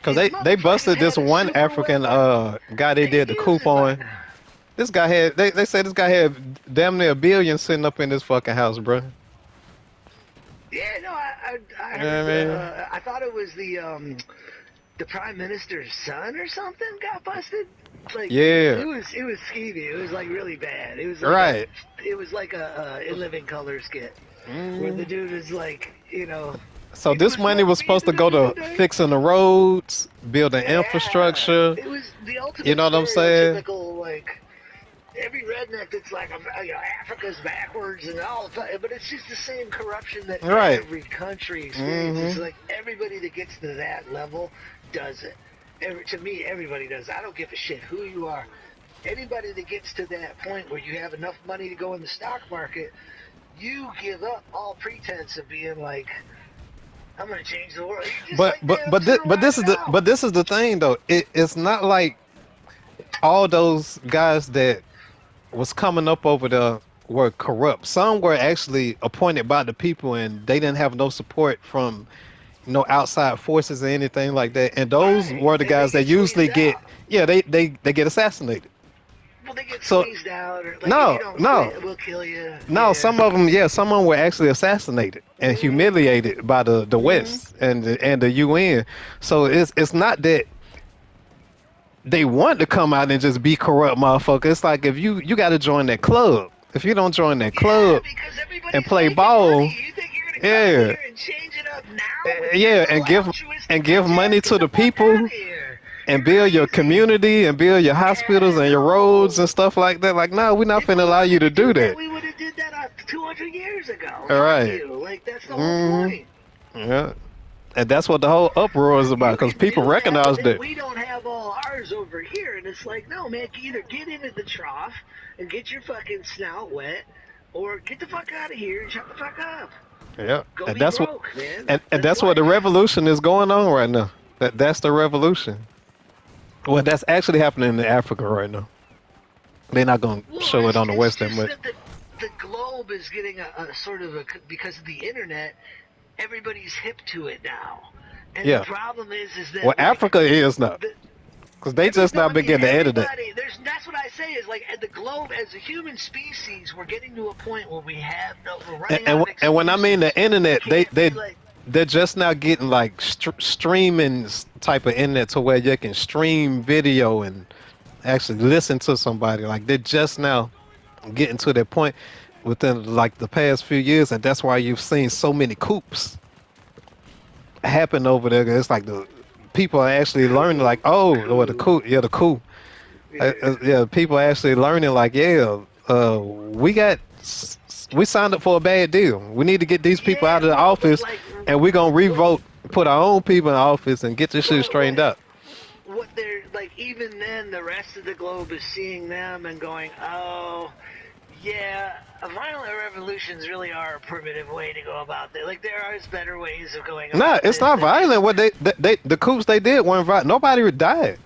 Cause If they motherfuckers busted this had a one super African weapon, guy they they'd did the use coup it by on. now. This guy had they said this guy had damn near a billion sitting up in this fucking house, bro. You Yeah, no, I know what I heard. mean? I thought it was the prime minister's son or something got busted. Like Yeah, it was skeevy. It was like really bad. right. It was like a In Living Color skit where the Mm. dude is like, So it this was money meant was for you. supposed to go to fixing the roads, building Yeah, infrastructure. it was the You ultimate know what I'm saying? stereotypical like every redneck that's like, Africa's backwards and all, but it's just the same corruption that Right. every country experiences. Hmm. Like everybody that gets to that level does it. To me, everybody does. I don't give a shit who you are. Anybody that gets to that point where you have enough money to go in the stock market, you give up all pretense of being like, I'm gonna change the world. You just like, man, I'm just gonna ride it out. But this is the thing though. It's not like all those guys that was coming up over there were corrupt. Some were actually appointed by the people, and they didn't have no support from no outside forces or anything like that. And those Right, were the and they guys that get usually squeezed get, out. yeah, they get assassinated. Well, they get So squeezed out, or like, if you no, don't no, quit, we'll kill you. no. Yeah. Some of them, yeah, some of them were actually assassinated and Mhm. humiliated by the Mhm. West and the UN. So it's not that they want to come out and just be corrupt motherfucker. It's like if you got to join that club. If you don't join that Yeah, club because and everybody's play making ball, money. You think you're gonna come in yeah, here and change it up now with your yeah, little and altruistic give money paycheck? Get to the the fuck out people of here. and You're build your crazy. community and build your hospitals Yeah, and your roads and no. stuff like that. Like, no, we're not If finna we allow you wanted to to do do that, that. we would have did that 200 years ago. All Fuck right. you. Like, that's the whole Hmm. point. Yeah. And that's what the whole uproar is about You because can people do that, but recognize then that. we don't have all ours over here. And it's like, no, man, either get into the trough and get your fucking snout wet, or get the fuck out of here and shut the fuck up. Yeah. Go And be that's what broke, man. and That's that's what the life. revolution is going on right now. That's the revolution. Well, that's actually happening in Africa right now. They're not gonna Well, show it on the it's West that just much. that the globe is getting a sort of a, because of the internet, everybody's hip to it now. And the Yeah. problem is Well, that like Africa is not the because they just no, now I mean begin to edit it. everybody. That's what I say is like at the globe as a human species, we're getting to a point where we have no, we're running out of And when I mean the excuses. We internet, can't be like, they're just now getting like streaming type of internet to where you can stream video and actually listen to somebody. Like they're just now getting to that point within like the past few years, and that's why you've seen so many coups happen over there. It's like the people are actually learning, like, oh, well, the cool. coup, yeah, the coup, Yeah. yeah, people are actually learning, like, yeah, we signed up for a bad deal. We need to get these people out Yeah, of the well, but office, like, and we're gonna what, revote, put our own people in office, and get this shit what, what, straightened out. what they're like, even then, the rest of the globe is seeing them and going, oh, yeah, violent revolutions really are a primitive way to go about it. Like, there are better ways of going Nah, about it's this not than just, violent. What the coups they did weren't violent. Nobody died.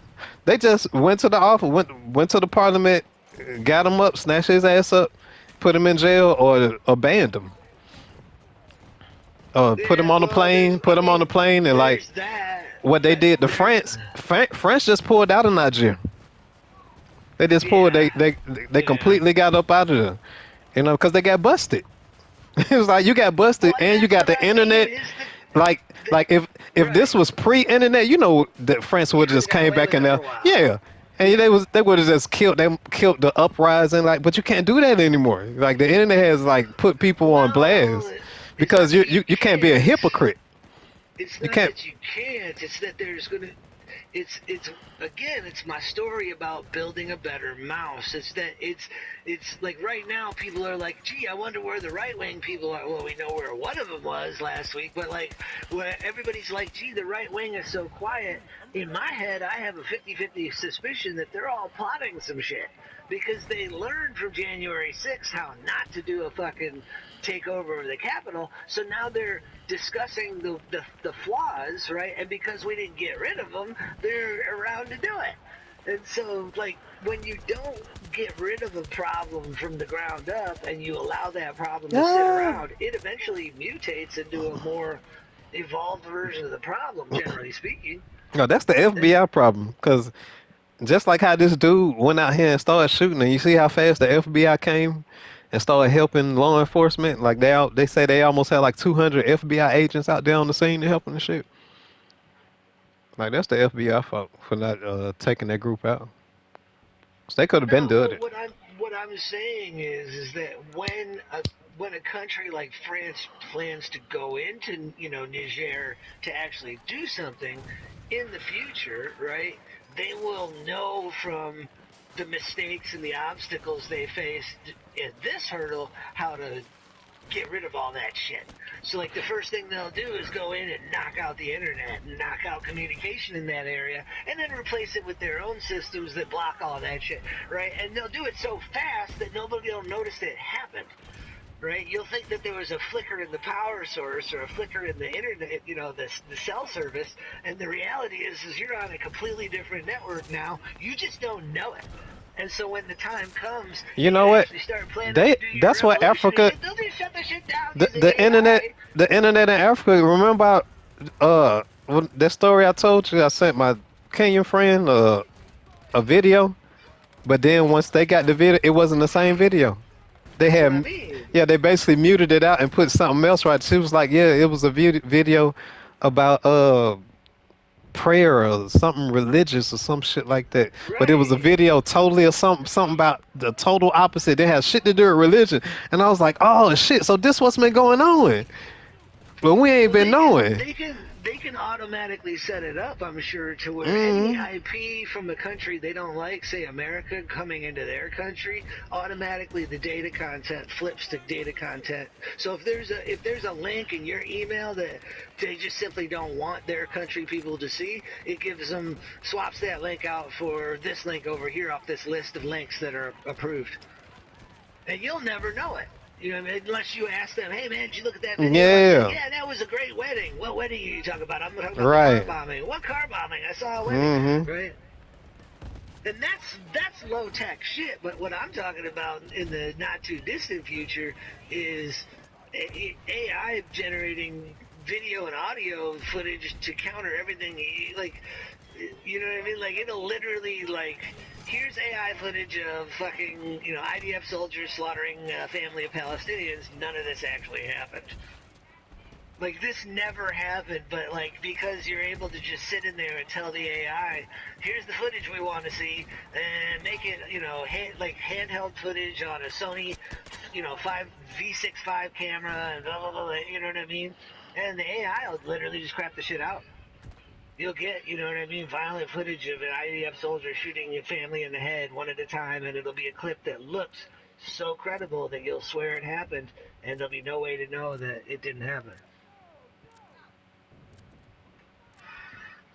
They just went to the office, went to the parliament, got him up, snatched his ass up, put him in jail, or banned him, or put him yeah, on a well, plane, put him on a plane, and like there's that, what they but did to there's, France. France just pulled out of Nigeria. They just pulled. yeah, They yeah. completely got up out of there. You know, because they got busted. It was like you got Well, busted, and and you that's got what the I mean, internet. is Like the like if this right. was pre-internet, you know that France You would have could have just got came away back with in it there. for a while. Yeah. And Yeah. they would have just killed the uprising, like, but you can't do that anymore. Like the internet has like put people on Well, blast it's not because that you you can't be a can't. hypocrite. It's You not can't. that you can't. It's that there's gonna. It's again. It's my story about building a better mouse. It's like right now people are like, gee, I wonder where the right wing people are. Well, we know where one of them was last week, but like where everybody's like, gee, the right wing is so quiet. In my head, I have a 50-50 suspicion that they're all plotting some shit because they learned from January 6th how not to do a fucking takeover of the Capitol. So now they're discussing the flaws, right? And because we didn't get rid of them, they're around to do it. And so, like, when you don't get rid of a problem from the ground up and you allow that problem to sit Ah. around, it eventually mutates into a more evolved version of the problem, generally speaking. No, that's the FBI problem. Cause just like how this dude went out here and started shooting, and you see how fast the FBI came and started helping law enforcement. Like they say they almost had like 200 FBI agents out there on the scene to helping the shit. Like that's the FBI fault for not taking that group out. 'Cause they could have been No, doing well, it. what I'm saying is that when a country like France plans to go into Niger to actually do something in the future, right? They will know from the mistakes and the obstacles they faced at this hurdle how to get rid of all that shit. So like the first thing they'll do is go in and knock out the internet, and knock out communication in that area, and then replace it with their own systems that block all that shit, right? And they'll do it so fast that nobody will notice that it happened. Right, you'll think that there was a flicker in the power source or a flicker in the internet, the cell service, and the reality is you're on a completely different network now. You just don't know it. And so when the time comes You and you know what? actually start planning to They do your that's what revolution and Africa shit, they'll just shut the shit down the using the internet AI. the internet in Africa. Remember that story I told you? I sent my Kenyan friend a video, but then once they got the video, it wasn't the same video. They That's what I had mean. yeah, they basically muted it out and put something else right. She was like, yeah, it was a video about prayer or something religious or some shit like that. But it was a Right. video totally of something about the total opposite. It has shit to do with religion. And I was like, oh shit, so this what's been going on. But we ain't Well, been they can knowing. they can they can automatically set it up, I'm sure, to where any Mm-hmm. IP from a country they don't like, say America, coming into their country, automatically the data content flips to data content. So if there's a link in your email that they just simply don't want their country people to see, it gives them swaps that link out for this link over here off this list of links that are approved, and you'll never know it. You know what I mean? Unless you ask them, hey man, did you look at that video I sent? Yeah. Yeah, that was a great wedding. What wedding are you talking about? I'm talking about the car Right. bombing. What car bombing? I saw a wedding, Mm-hmm. right? And that's low tech shit. But what I'm talking about in the not too distant future is AI generating video and audio footage to counter everything. Like, you know what I mean? Like it'll literally like. Here's AI footage of fucking, IDF soldiers slaughtering a family of Palestinians. None of this actually happened. Like this never happened, but like because you're able to just sit in there and tell the AI, here's the footage we want to see, and make it, like handheld footage on a Sony, 5 V6 5 camera, and blah blah blah. You know what I mean? And the AI will literally just crap the shit out. You'll get, you know what I mean, violent footage of an IDF soldier shooting a family in the head one at a time, and it'll be a clip that looks so credible that you'll swear it happened, and there'll be no way to know that it didn't happen.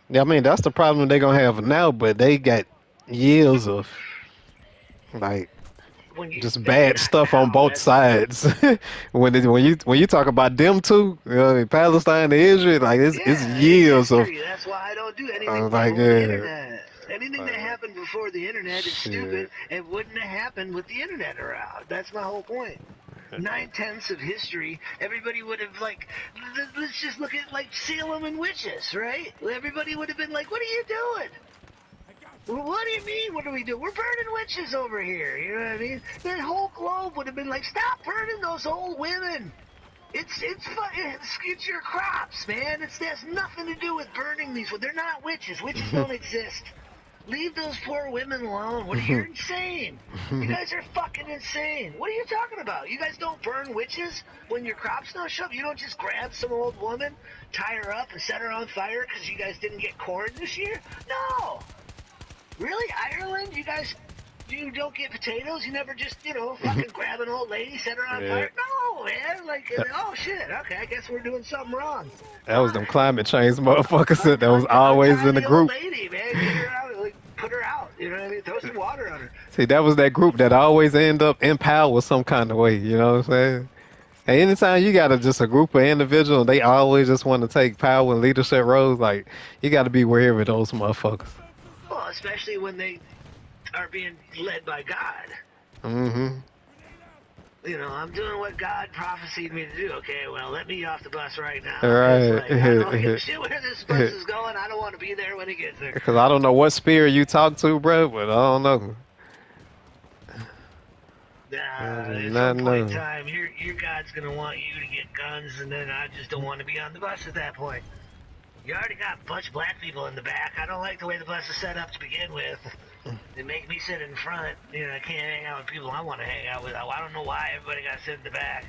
Yeah, I mean that's the problem they're gonna have now, but they got years of like When you just They're bad not stuff on now. both That's sides. When you talk about them two, Palestine and Israel, like it's Yeah, it's years of history. That's why I don't do anything like before the internet. Anything that uh, happened before the internet is stupid shit. and wouldn't have happened with the internet around. That's my whole point. 9/10 of history, everybody would have like, let's just look at like Salem and witches, right? Everybody would have been like, "What are you doing? What do you mean? What do we do? We're burning witches over here." You know what I mean? That whole globe would have been like, "Stop burning those old women. It's your crops, man. It has nothing to do with burning these. They're not witches. Witches don't exist. Leave those poor women alone. You're insane. You guys are fucking insane. What are you talking about? You guys don't burn witches when your crops don't show up? You don't just grab some old woman, tie her up, and set her on fire because you guys didn't get corn this year? No. Really? Ireland? You don't get potatoes? You never just, fucking grab an old lady, set her on Yeah, fire? No, man. Like, oh shit. Okay, I guess we're doing something wrong. that was them Fine. climate change motherfuckers that was always Untie in the the old group. lady, man. Get her out. Like, put her out. You know what I mean? Throw some water on her. See, that was that group that always end up in power some kind of way. You know what I'm saying? And anytime you got just a group of individuals, they always just want to take power and leadership roles. Like you got to be wary of those motherfuckers. Well, especially when they are being led by God. Hmm. I'm doing what God prophesied me to do. Okay, well, let me off the bus right now. Because, Right. like, I don't give a shit where this bus is going. I don't want to be there when it gets there. Because I don't know what spirit you talk to, bro, but I don't know. At some Not point in know. time, your God's going to want you to get guns, and then I just don't want to be on the bus at that point. You already got a bunch of black people in the back. I don't like the way the bus is set up to begin with. They make me sit in front. I can't hang out with people I want to hang out with. I don't know why everybody got to sit in the back.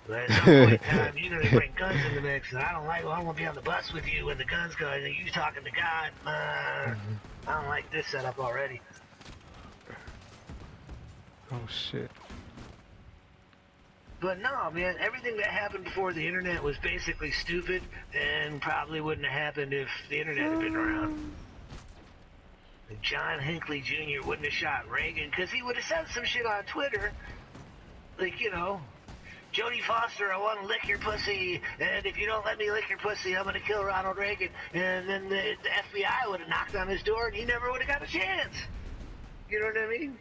But at some point in time, you're going to bring guns in the mix, and I don't like, well, I want to be on the bus with you when the guns go, and you talking to God. I don't like this setup already. Oh, shit. But no, man, everything that happened before the internet was basically stupid and probably wouldn't have happened if the internet had been around. John Hinckley Jr. wouldn't have shot Reagan because he would have said some shit on Twitter. Like, Jodie Foster, I want to lick your pussy, and if you don't let me lick your pussy, I'm going to kill Ronald Reagan. And then the FBI would have knocked on his door and he never would have got a chance. You know what I mean?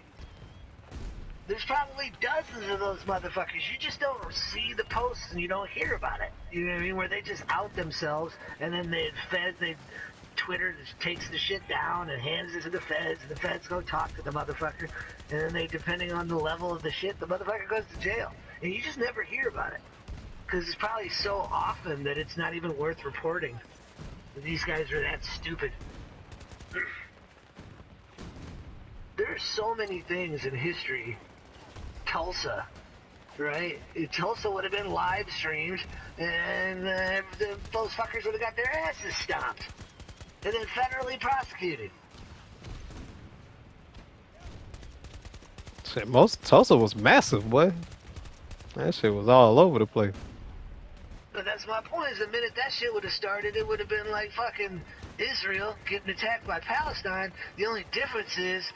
There's probably dozens of those motherfuckers. You just don't see the posts and you don't hear about it. You know what I mean? Where they just out themselves and then Twitter just takes the shit down and hands it to the feds, and the feds go talk to the motherfucker, and then depending on the level of the shit, the motherfucker goes to jail. And you just never hear about it. Because it's probably so often that it's not even worth reporting. These guys are that stupid. There are so many things in history. Tulsa, right? Tulsa would have been live streamed, and those fuckers would have got their asses stomped. And then federally prosecuted. Shit, Tulsa was massive, boy. That shit was all over the place. But that's my point, is the minute that shit would have started, it would have been like fucking Israel getting attacked by Palestine. The only difference is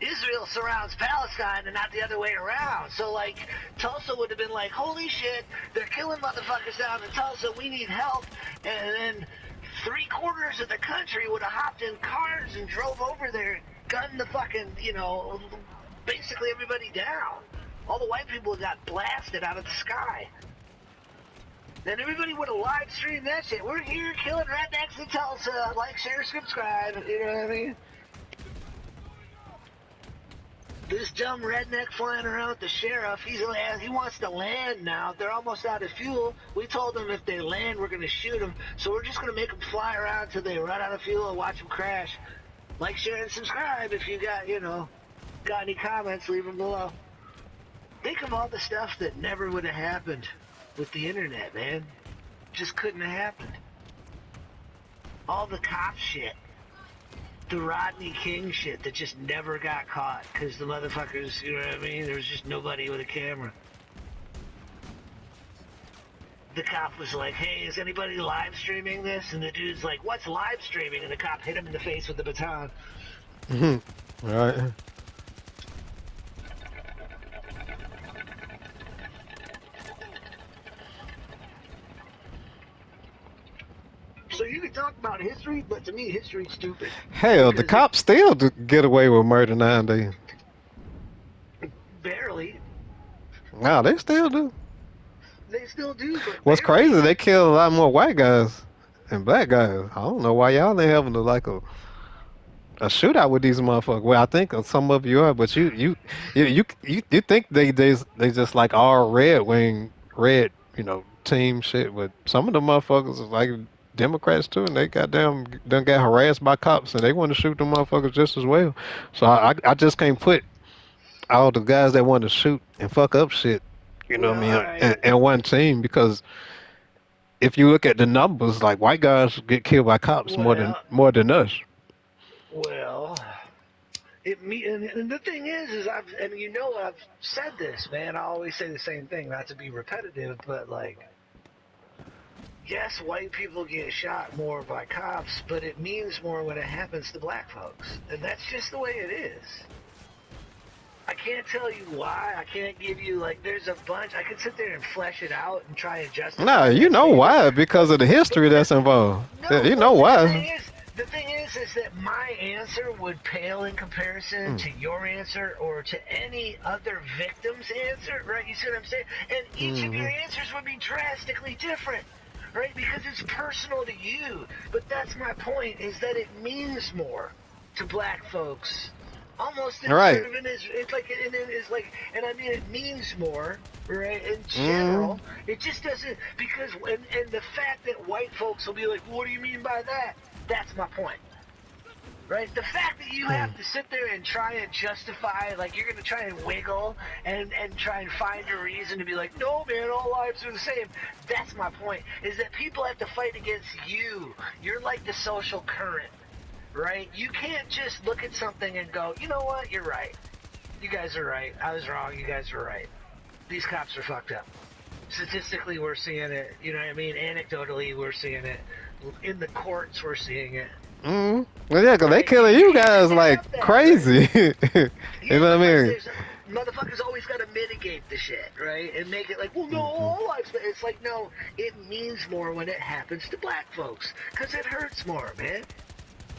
Israel surrounds Palestine and not the other way around. So, like, Tulsa would have been like, holy shit, they're killing motherfuckers down in Tulsa, we need help. And then 3/4 of the country would have hopped in cars and drove over there, gunned the fucking, basically everybody down. All the white people got blasted out of the sky. Then everybody would have live streamed that shit. We're here killing rednecks in Tulsa. Like, share, subscribe. You know what I mean? This dumb redneck flying around with the sheriff, he wants to land now. They're almost out of fuel. We told them if they land, we're going to shoot them. So we're just going to make them fly around until they run out of fuel and watch them crash. Like, share, and subscribe. If you got, got any comments, leave them below. Think of all the stuff that never would have happened with the internet, man. Just couldn't have happened. All the cop shit. The Rodney King shit that just never got caught because the motherfuckers, you know what I mean? There was just nobody with a camera. The cop was like, hey, is anybody live streaming this? And the dude's like, what's live streaming? And the cop hit him in the face with the baton. Right. So you can talk about history, but to me, history's stupid. Hell, the cops still get away with murder nowadays. Barely. Wow, they still do. They still do. But What's barely. crazy, they kill a lot more white guys than black guys. I don't know why y'all ain't having a shootout with these motherfuckers. Well, I think some of you are, but you think they just like all red team shit, but some of the motherfuckers is like Democrats too, and they goddamn done got harassed by cops, and they want to shoot them motherfuckers just as well. So I just can't put all the guys that want to shoot and fuck up shit, what I mean, Right. and one team, because if you look at the numbers, like white guys get killed by cops more than us. Well, and the thing is I've said this, man. I always say the same thing, not to be repetitive, but like, yes, white people get shot more by cops, but it means more when it happens to black folks, and that's just the way it is. I can't tell you why. I can't give you, like, there's a bunch. I could sit there and flesh it out and try and justify. No, you know why? Because of the history that's involved. No, you know why. The thing is, The thing is that my answer would pale in comparison to your answer or to any other victim's answer, right? You see what I'm saying? And each of your Mm-hmm. answers would be drastically different, right? Because it's personal to you. But that's my point, is that it means more to black folks. Almost in sort Right. of in it's like it's like, and I mean it means more, right? In Mm-hmm. general, it just doesn't, because and the fact that white folks will be like, what do you mean by that? That's my point, right? The fact that you have to sit there and try and justify, like you're gonna try and wiggle and try and find a reason to be like, no man, all lives are the same. That's my point. Is that people have to fight against you. You're like the social current, right? You can't just look at something and go, you know what, you're right. You guys are right. I was wrong. You guys are right. These cops are fucked up. Statistically, we're seeing it. You know what I mean? Anecdotally, we're seeing it. In the courts, we're seeing it. Mm-hmm. Well, yeah, 'cause they Right? You, killing you you can't just guys like have that, right? crazy. You Yeah, know but what I like, mean? there's motherfuckers always got to mitigate the shit, right? And make it like, well, no, Mm-hmm. all lives. It's like, no, it means more when it happens to black folks, because it hurts more, man.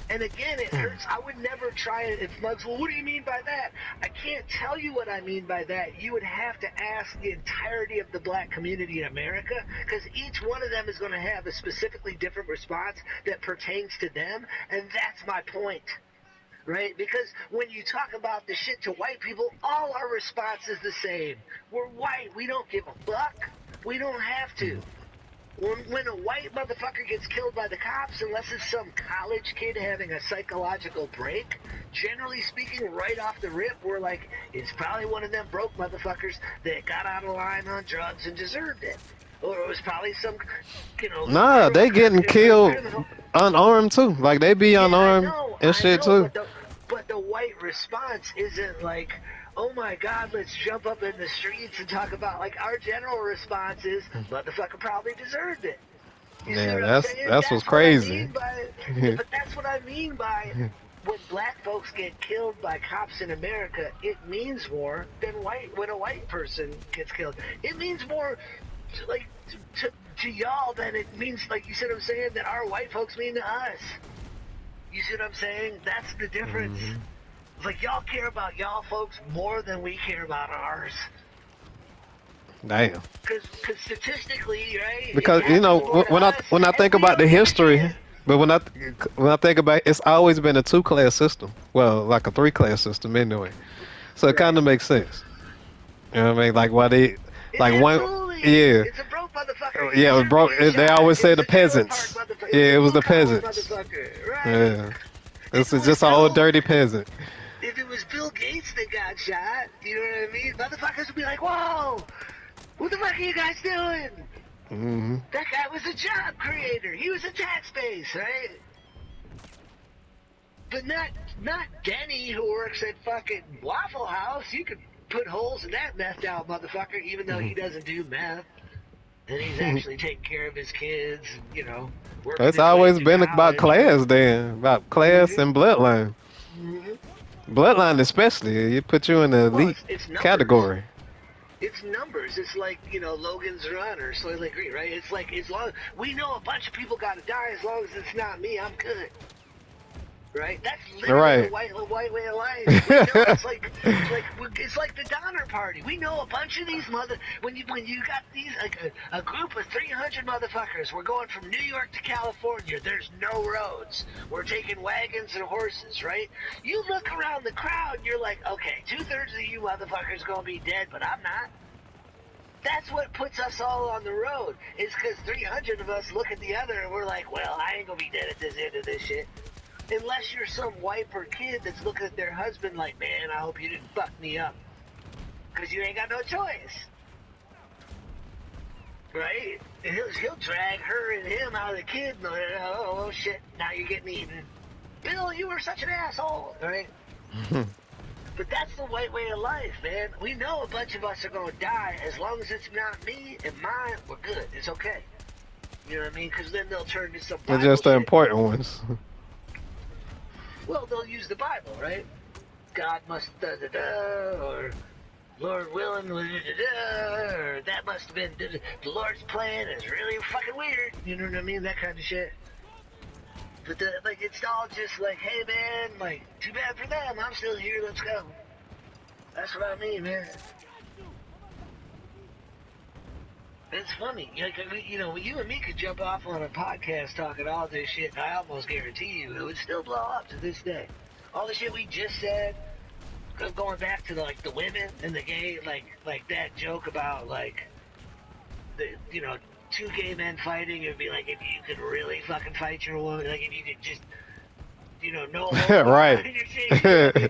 And again, it hurts. I would never try it if Muggs, well, what do you mean by that? I can't tell you what I mean by that. You would have to ask the entirety of the black community in America, because each one of them is going to have a specifically different response that pertains to them. And that's my point, right? Because when you talk about the shit to white people, all our response is the same. We're white. We don't give a fuck. We don't have to. When a white motherfucker gets killed by the cops, unless it's some college kid having a psychological break, generally speaking, right off the rip, we're like, it's probably one of them broke motherfuckers that got out of line on drugs and deserved it. Or it was probably some, Nah, they getting killed criminal. unarmed too. Like they be Yeah, unarmed and I shit know, too. but the white response isn't like, oh my God, let's jump up in the streets and talk about, like, our general response is, motherfucker probably deserved it. You see Yeah, what I'm saying? that's what's That's what I crazy. mean by, but that's what I mean by when black folks get killed by cops in America, it means more than when a white person gets killed. It means more, like, to y'all than it means, like, you see what I'm saying, that our white folks mean to us. You see what I'm saying? That's the difference. Hmm. It's like y'all care about y'all folks more than we care about ours. Damn. Because statistically, right, it Because you happens know more to us, when I and think we about the don't give a history, shit. but when I think about it, it's always been a two-class system. Well, like a three-class system anyway. So it kind Right. of makes sense. You know what I mean? Like why they It like one absolutely is. yeah. It's a broke motherfucker who Yeah, deserved to bro. get They shot. always It say was the a trailer park peasants. motherfucker. It was Yeah, a it was blue the collar peasants. motherfucker. Right. Yeah, If this it is was just an old Bill, dirty peasant. if it was Bill Gates that got shot, you know what I mean? Motherfuckers would be like, "Whoa, what the fuck are you guys doing?" Hmm. That guy was a job creator. He was a tax base, right? But not Denny, who works at fucking Waffle House. You could put holes in that methed out motherfucker, even though he doesn't do meth. And he's actually taking care of his kids, and, working It's his way always through been about college, right? class, then about class Mm-hmm. and bloodline. Mm-hmm. Bloodline, especially, you put you in the Well, elite it's numbers. category. It's numbers. It's like, Logan's Run or Soylent Green, right? It's like, as long we know a bunch of people got to die, as long as it's not me, I'm good. Right? That's literally the Right. white way of life. We know it's like the Donner Party. We know a bunch of these when you got these, like a group of 300 motherfuckers. We're going from New York to California. There's no roads. We're taking wagons and horses, right? You look around the crowd, and you're like, okay, 2/3 of you motherfuckers gonna be dead, but I'm not. That's what puts us all on the road. Is because 300 of us look at the other and we're like, well, I ain't gonna be dead at this end of this shit. Unless you're some wife or kid that's looking at their husband like, man, I hope you didn't fuck me up. Because you ain't got no choice. Right? And he'll drag her and him out of the kid and oh, shit, now you're getting eaten. Bill, you were such an asshole. Right? But that's the white way of life, man. We know a bunch of us are going to die. As long as it's not me and mine, we're good. It's okay. You know what I mean? Because then they'll turn to some They're Bible just the shit. important ones. Well, they'll use the Bible, right? God must da-da-da, or Lord willing, da-da-da, or that must have been the Lord's plan is really fucking weird. You know what I mean? That kind of shit. But like, it's all just like, hey man, like, too bad for them. I'm still here. Let's go. That's what I mean, man. It's funny, like, you know, you and me could jump off on a podcast talking all this shit, and I almost guarantee you it would still blow up to this day. All the shit we just said, going back to like the women and the gay, like that joke about like the, you know, two gay men fighting. It'd be like if you could really fucking fight your woman, like if you could just, you know, no hold bar Right. on your shit. You know what I mean?